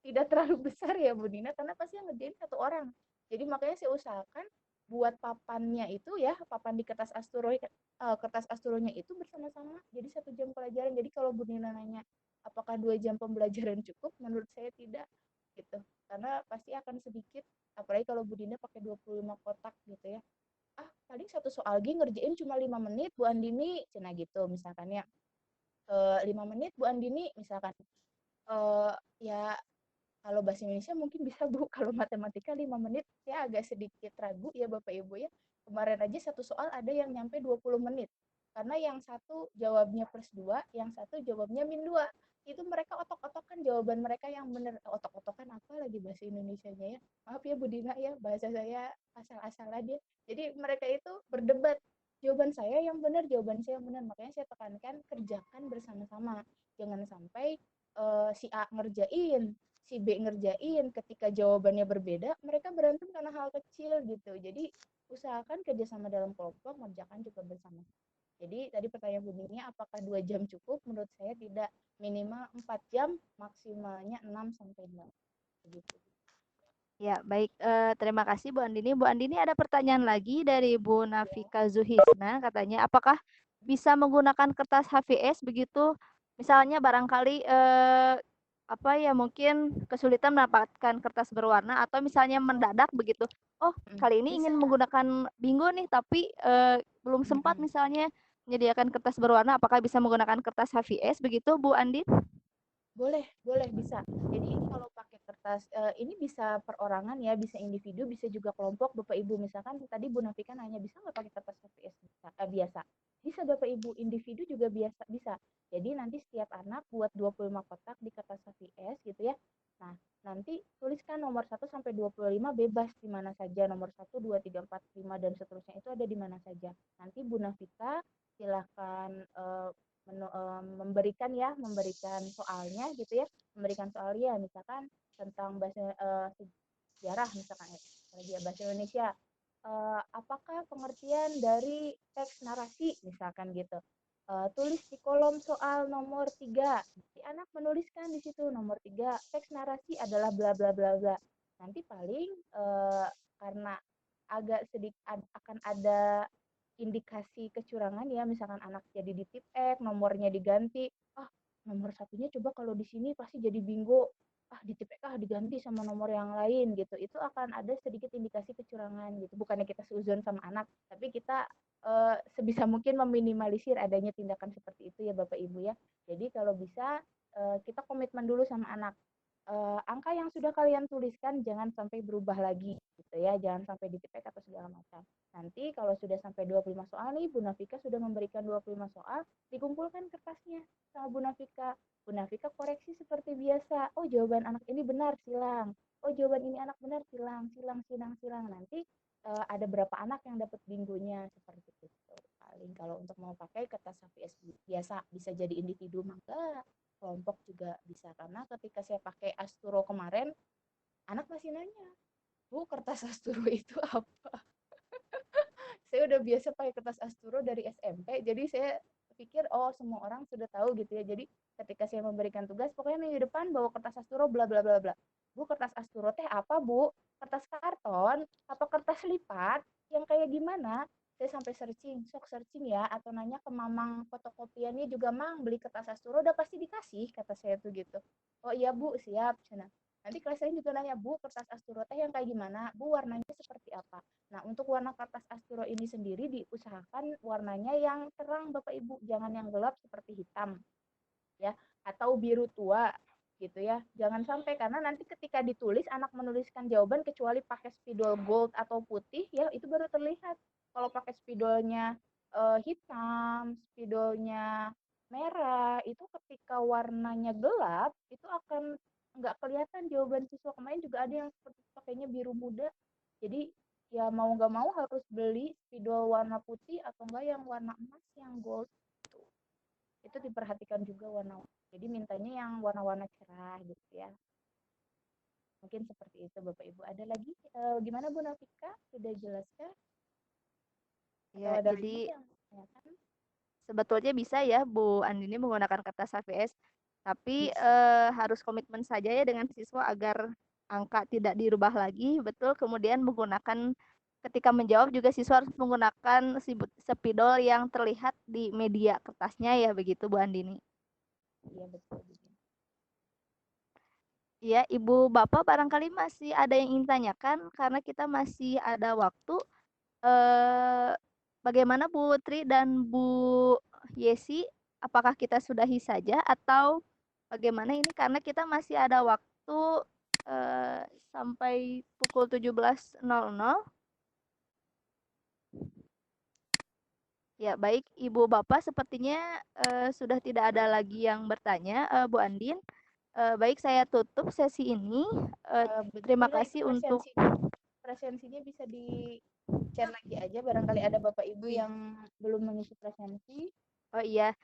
tidak terlalu besar ya Bu Dina, karena pasti yang ngerjain 1 orang. Jadi makanya saya usahakan buat papannya itu ya, papan di kertas asturonya itu bersama-sama. Jadi 1 jam pelajaran. Jadi kalau Bu Dina nanya apakah 2 jam pembelajaran cukup, menurut saya tidak gitu. Karena pasti akan sedikit, apalagi kalau Bu Dina pakai 25 kotak gitu ya. Paling satu soal ngerjain cuma 5 menit Bu Andini, cina gitu misalkan ya. 5 menit Bu Andini misalkan. Ya kalau bahasa Indonesia mungkin bisa Bu, kalau matematika 5 menit saya agak sedikit ragu ya Bapak Ibu ya. Kemarin aja satu soal ada yang nyampe 20 menit. Karena yang satu jawabnya +2, yang satu jawabnya -2. Itu mereka otok-otokan jawaban mereka yang benar. Otok-otokan apa lagi bahasa Indonesianya ya. Maaf ya Bu Dina ya, bahasa saya asal-asalan dia. Jadi mereka itu berdebat. Jawaban saya yang benar, jawaban saya yang benar. Makanya saya tekankan kerjakan bersama-sama. Jangan sampai si A ngerjain, si B ngerjain, ketika jawabannya berbeda, mereka berantem karena hal kecil gitu. Jadi usahakan kerjasama dalam kelompok, mengerjakan juga bersama. Jadi tadi pertanyaan Budingnya, apakah 2 jam cukup? Menurut saya tidak, minimal 4 jam, maksimalnya 6 sampai 8. Begitu. Ya, baik. Terima kasih Bu Andini. Bu Andini ada pertanyaan lagi dari Bu Nafika Zuhisna, katanya, apakah bisa menggunakan kertas HVS begitu? Misalnya barangkali apa ya, mungkin kesulitan mendapatkan kertas berwarna atau misalnya mendadak begitu. Oh, kali ini ingin menggunakan bingo nih, tapi belum sempat misalnya menyediakan kertas berwarna. Apakah bisa menggunakan kertas HVS begitu, Bu Andin? Boleh, bisa. Jadi kalau pakai kertas, ini bisa perorangan ya, bisa individu, bisa juga kelompok. Bapak Ibu, misalkan tadi Bu Nafika nanya, bisa nggak pakai kertas HVS biasa? Bisa Bapak Ibu, individu juga biasa bisa. Jadi nanti setiap anak buat 25 kotak di kertas HVS gitu ya. Nah, nanti tuliskan nomor 1 sampai 25 bebas di mana saja. Nomor 1, 2, 3, 4, 5, dan seterusnya itu ada di mana saja. Nanti Bu Nafika silahkan memberikan soalnya gitu ya, memberikan soalnya misalkan tentang bahasa sejarah misalkan ya, bahasa Indonesia, apakah pengertian dari teks narasi misalkan gitu. Tulis di kolom soal nomor 3, si anak menuliskan di situ nomor 3, teks narasi adalah bla bla bla bla. Nanti paling karena agak sedikit akan ada indikasi kecurangan ya, misalkan anak jadi ditip X, nomornya diganti, nomor satunya coba kalau di sini pasti jadi bingo, ditip X diganti sama nomor yang lain gitu. Itu akan ada sedikit indikasi kecurangan gitu. Bukannya kita seuzon sama anak, tapi kita sebisa mungkin meminimalisir adanya tindakan seperti itu ya Bapak Ibu ya. Jadi kalau bisa kita komitmen dulu sama anak. Angka yang sudah kalian tuliskan jangan sampai berubah lagi gitu ya, jangan sampai ditipek atau segala macam. Nanti kalau sudah sampai 25 soal nih, Bu Nafika sudah memberikan 25 soal, dikumpulkan kertasnya sama Bu Nafika. Bu Nafika koreksi seperti biasa. Oh, jawaban anak ini benar, silang. Oh, jawaban ini anak benar, silang, silang, silang, silang. Nanti ada berapa anak yang dapat bingonya seperti itu. Paling kalau untuk mau pakai kertas HVS biasa bisa jadi individu maka kelompok juga bisa, karena ketika saya pakai Asturo kemarin anak masih nanya, Bu kertas Asturo itu apa. Saya udah biasa pakai kertas Asturo dari SMP, jadi saya pikir semua orang sudah tahu gitu ya. Jadi ketika saya memberikan tugas, pokoknya minggu depan bawa kertas Asturo bla bla bla bla. Bu kertas Asturo teh apa Bu? Kertas karton apa kertas lipat yang kayak gimana? Saya sampai searching ya, atau nanya ke mamang fotokopiannya juga, Mang beli kertas Asturo udah pasti dikasih, kata saya tuh gitu. Oh iya Bu, siap. Nanti kelas lain juga nanya, Bu kertas Asturo teh yang kayak gimana? Bu warnanya seperti apa? Nah, untuk warna kertas Asturo ini sendiri diusahakan warnanya yang terang Bapak Ibu, jangan yang gelap seperti hitam ya, atau biru tua gitu ya. Jangan sampai, karena nanti ketika ditulis anak menuliskan jawaban kecuali pakai spidol gold atau putih ya, itu baru terlihat. Kalau pakai spidolnya hitam, spidolnya merah, itu ketika warnanya gelap itu akan nggak kelihatan jawaban siswa. Kemarin juga ada yang seperti pakainya biru muda. Jadi ya mau nggak mau harus beli spidol warna putih atau enggak yang warna emas yang gold. Itu diperhatikan juga warna. Jadi mintanya yang warna-warna cerah gitu ya. Mungkin seperti itu Bapak Ibu. Ada lagi gimana Bu Nafika? Sudah jelaskan? Ya, jadi sebetulnya bisa ya Bu Andini menggunakan kertas HVS, tapi harus komitmen saja ya dengan siswa agar angka tidak dirubah lagi. Betul, kemudian menggunakan ketika menjawab juga siswa harus menggunakan spidol yang terlihat di media kertasnya ya, begitu Bu Andini. Iya betul. Ya, Ibu Bapak barangkali masih ada yang ingin tanyakan karena kita masih ada waktu. Bagaimana Bu Tri dan Bu Yesi? Apakah kita sudahi saja atau bagaimana ini? Karena kita masih ada waktu sampai pukul 17.00. Ya, baik Ibu Bapak, sepertinya sudah tidak ada lagi yang bertanya, Bu Andin. Baik, saya tutup sesi ini. Terima kasih untuk presensinya bisa di share lagi aja, barangkali ada Bapak Ibu yang belum mengisi presensi. Oh iya,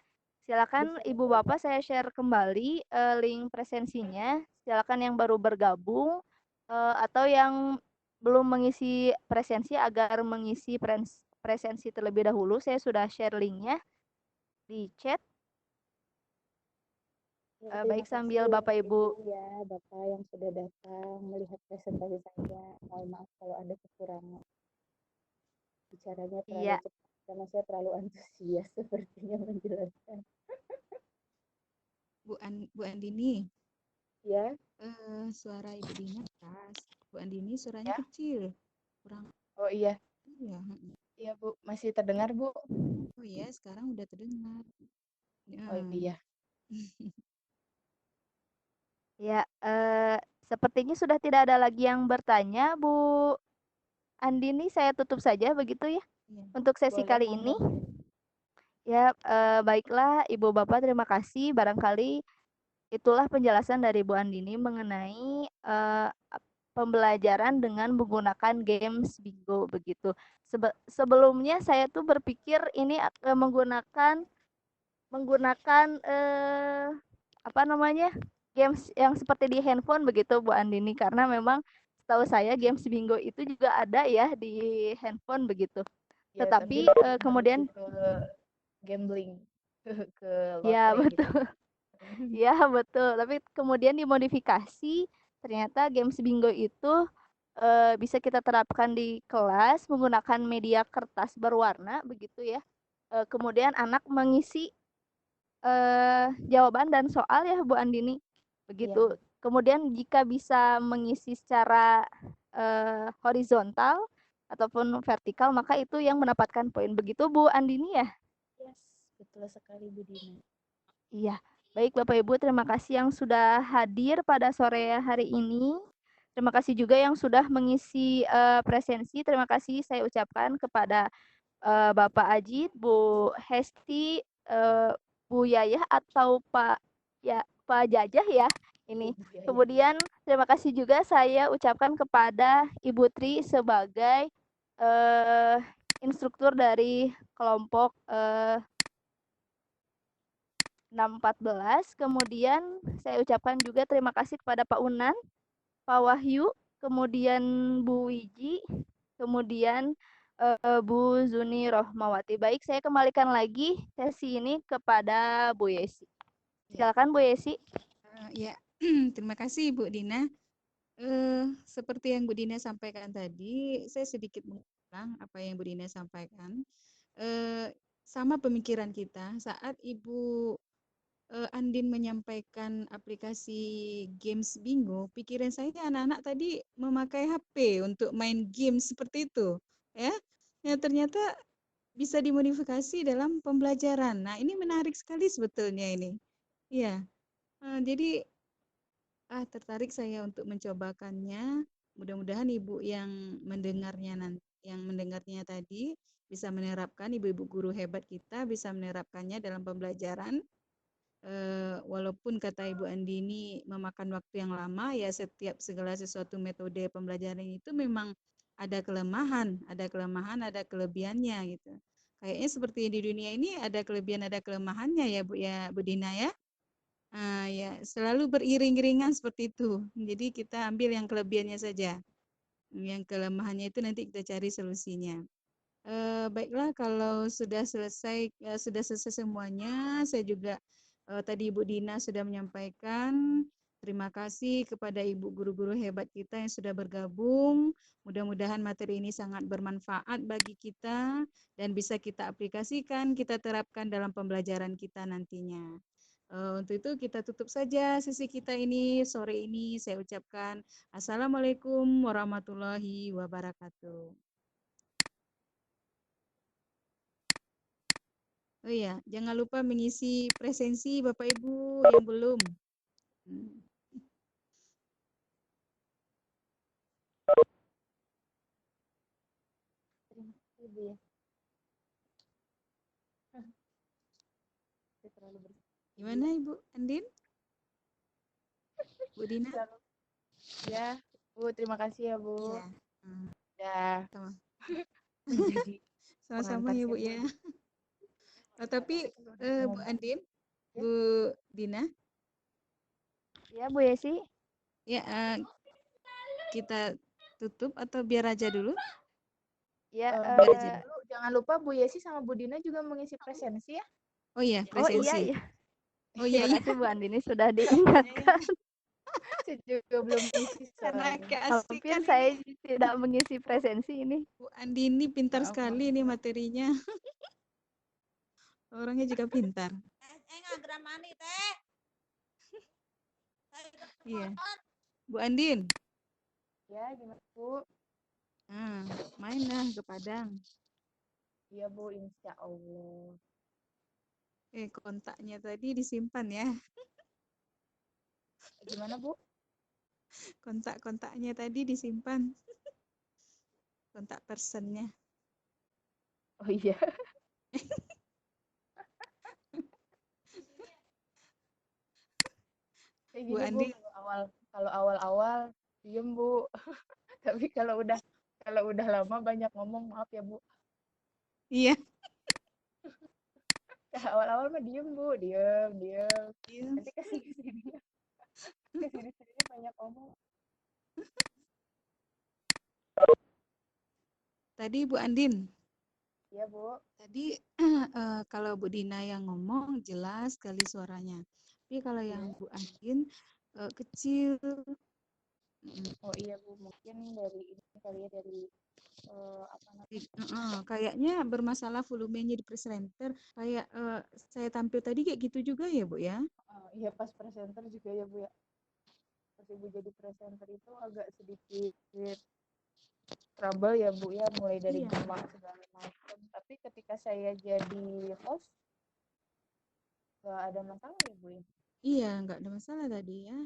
Silakan Ibu Bapak saya share kembali link presensinya. Silakan yang baru bergabung atau yang belum mengisi presensi agar mengisi presensi terlebih dahulu. Saya sudah share linknya di chat. Baik sambil Bapak Ibu ya Bapak yang sudah datang melihat presentasi saya. Mohon maaf kalau ada kekurangan. Bicaranya terlalu cepat karena saya terlalu antusias sepertinya menjelaskan. Bu Andini. Ya. Suara Ibu Dina keras. Bu Andini suaranya kecil. Kurang. Oh iya. Iya. Iya Bu, masih terdengar Bu? Oh iya, sekarang udah terdengar. Ya. Oh iya. Ya, sepertinya sudah tidak ada lagi yang bertanya, Bu Andini. Saya tutup saja begitu ya, untuk sesi kali ini. Ya, baiklah Ibu Bapak, terima kasih. Barangkali itulah penjelasan dari Bu Andini mengenai pembelajaran dengan menggunakan games bingo begitu. Sebelumnya saya tuh berpikir ini menggunakan apa namanya, games yang seperti di handphone begitu Bu Andini, karena memang setahu saya games bingo itu juga ada ya di handphone begitu. Ya, Tetapi kemudian ke gambling ke ya lotre betul gitu. ya betul, tapi kemudian dimodifikasi, ternyata games bingo itu bisa kita terapkan di kelas menggunakan media kertas berwarna begitu ya. Kemudian anak mengisi jawaban dan soal ya Bu Andini begitu. Kemudian jika bisa mengisi secara horizontal ataupun vertikal, maka itu yang mendapatkan poin begitu Bu Andini ya. Yes, betul sekali Bu Dina. Iya, baik Bapak Ibu, terima kasih yang sudah hadir pada sore hari ini. Terima kasih juga yang sudah mengisi presensi. Terima kasih saya ucapkan kepada Bapak Ajit, Bu Hesti, Bu Yayah atau Pak Jajah ya ini. Kemudian terima kasih juga saya ucapkan kepada Ibu Tri sebagai instruktur dari kelompok 614. Kemudian saya ucapkan juga terima kasih kepada Pak Unan, Pak Wahyu, kemudian Bu Wiji, kemudian Bu Zuni Rohmawati. Baik, saya kembalikan lagi sesi ini kepada Bu Yesi. Silakan Bu Yesi. Ya, terima kasih Bu Dina. Seperti yang Bu Dina sampaikan tadi, saya sedikit mengulang apa yang Bu Dina sampaikan. Sama pemikiran kita saat Ibu Andin menyampaikan aplikasi games bingo, pikiran saya anak-anak tadi memakai HP untuk main game seperti itu, ya. Ya ternyata bisa dimodifikasi dalam pembelajaran. Nah, ini menarik sekali sebetulnya ini. Iya. Jadi tertarik saya untuk mencobakannya. Mudah-mudahan Ibu yang mendengarnya tadi bisa menerapkan, ibu-ibu guru hebat kita bisa menerapkannya dalam pembelajaran. Walaupun kata Ibu Andini memakan waktu yang lama, ya setiap segala sesuatu metode pembelajaran itu memang ada kelemahan, ada kelebihannya gitu. Kayaknya seperti di dunia ini ada kelebihan, ada kelemahannya ya Bu Dina ya. Ya selalu beriring-iringan seperti itu. Jadi kita ambil yang kelebihannya saja. Yang kelemahannya itu nanti kita cari solusinya. Baiklah, kalau sudah selesai semuanya, saya juga tadi Ibu Dina sudah menyampaikan terima kasih kepada Ibu guru-guru hebat kita yang sudah bergabung. Mudah-mudahan materi ini sangat bermanfaat bagi kita dan bisa kita aplikasikan, kita terapkan dalam pembelajaran kita nantinya. Untuk itu kita tutup saja sesi kita ini sore ini. Saya ucapkan Assalamualaikum warahmatullahi wabarakatuh. Oh iya, jangan lupa mengisi presensi Bapak Ibu yang belum. Terima kasih Bu ya. Gimana Ibu Andin? Bu Dina? Ya, Bu, terima kasih ya Bu. Iya. Udah menjadi sama-sama ya Bu ya. Tapi Bu Andin, Bu Dina? Ya, Bu Yesi. Ya, kita tutup atau biar aja dulu? Ya, biar aja dulu. Jangan lupa Bu Yesi sama Bu Dina juga mengisi presensi ya. Oh iya, Oh iya, presensi. iya. Oh iya, Terima kasih Bu Andini sudah diingatkan. Saya juga belum isi Karena soalnya. Hampir keasikan saya ini. tidak mengisi presensi ini. Bu Andini pintar Maaf, sekali ini materinya. Orangnya juga pintar. Iya. Bu Andin. Ya, gimana Bu? Mainlah ke Padang. Iya Bu, insya Allah. Kontaknya tadi disimpan ya. Gimana Bu? Kontak-kontaknya tadi disimpan. Kontak personnya. Oh iya. Kayak Bu gini Bu, Andin. kalau awal-awal diem Bu. Tapi kalau udah lama banyak ngomong, maaf ya Bu. Iya. Awal-awal mah diem Bu, diem. Iya. Nanti kesini-sininya banyak ngomong. Tadi Bu Andin. Iya Bu. Tadi kalau Bu Dina yang ngomong jelas sekali suaranya. Tapi kalau yang Bu Andin kecil. Oh iya Bu, mungkin dari ini kali ya, dari apa namanya? Kayaknya bermasalah volumenya di presenter. Kayak saya tampil tadi kayak gitu juga ya Bu ya? Iya pas presenter juga ya Bu ya. Pas Ibu jadi presenter itu agak sedikit trouble ya Bu ya, mulai dari gemak segala macam. Tapi ketika saya jadi host nggak ada masalah ya Bu ya. Iya, nggak ada masalah tadi ya.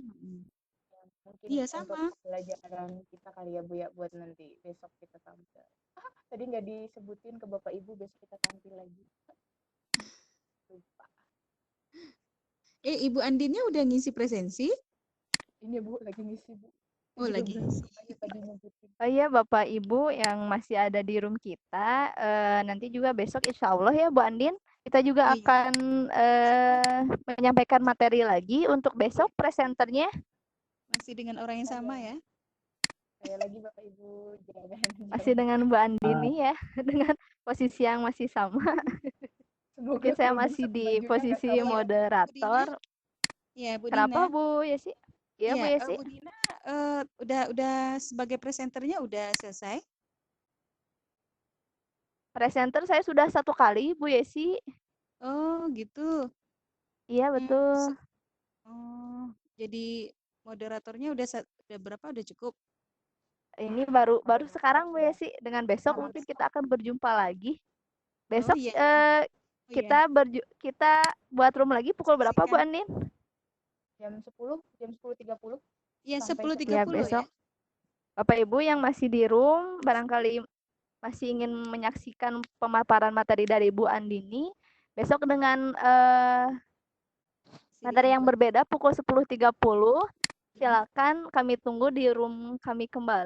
Mungkin Iya untuk sama. pelajaran kita kali ya Bu ya, buat nanti besok kita tampil. Tadi nggak disebutin ke Bapak Ibu, besok kita tampil lagi. Lupa. Ibu Andinnya udah ngisi presensi? Ini Bu lagi ngisi Bu. Oh lagi ngisi. Oh iya Bapak Ibu yang masih ada di room kita, nanti juga besok insya Allah ya Bu Andin, kita juga akan menyampaikan materi lagi untuk besok presenternya. Masih dengan orang yang sama ya? Saya lagi Bapak Ibu, jangan. Masih dengan Bu Andini ya, dengan posisi yang masih sama. Mungkin saya masih di posisi moderator. Ya, Bu Kenapa Dina? Bu Yesi? Iya Bu Yesi. Bu Dina udah sebagai presenternya udah selesai? Presenter saya sudah 1 kali Bu Yesi. Oh gitu. Iya betul. Oh, jadi moderatornya udah berapa? Udah cukup? Ini baru sekarang Bu Yesi. Dengan besok mungkin kita akan berjumpa lagi. Besok kita buat room lagi pukul berapa Bu Andin? Jam 10:30. Iya, 10:30 ya. Besok Bapak Ibu yang masih di room barangkali masih ingin menyaksikan pemaparan materi dari Bu Andini, besok dengan materi yang berbeda pukul 10.30. Silakan kami tunggu di room kami kembali.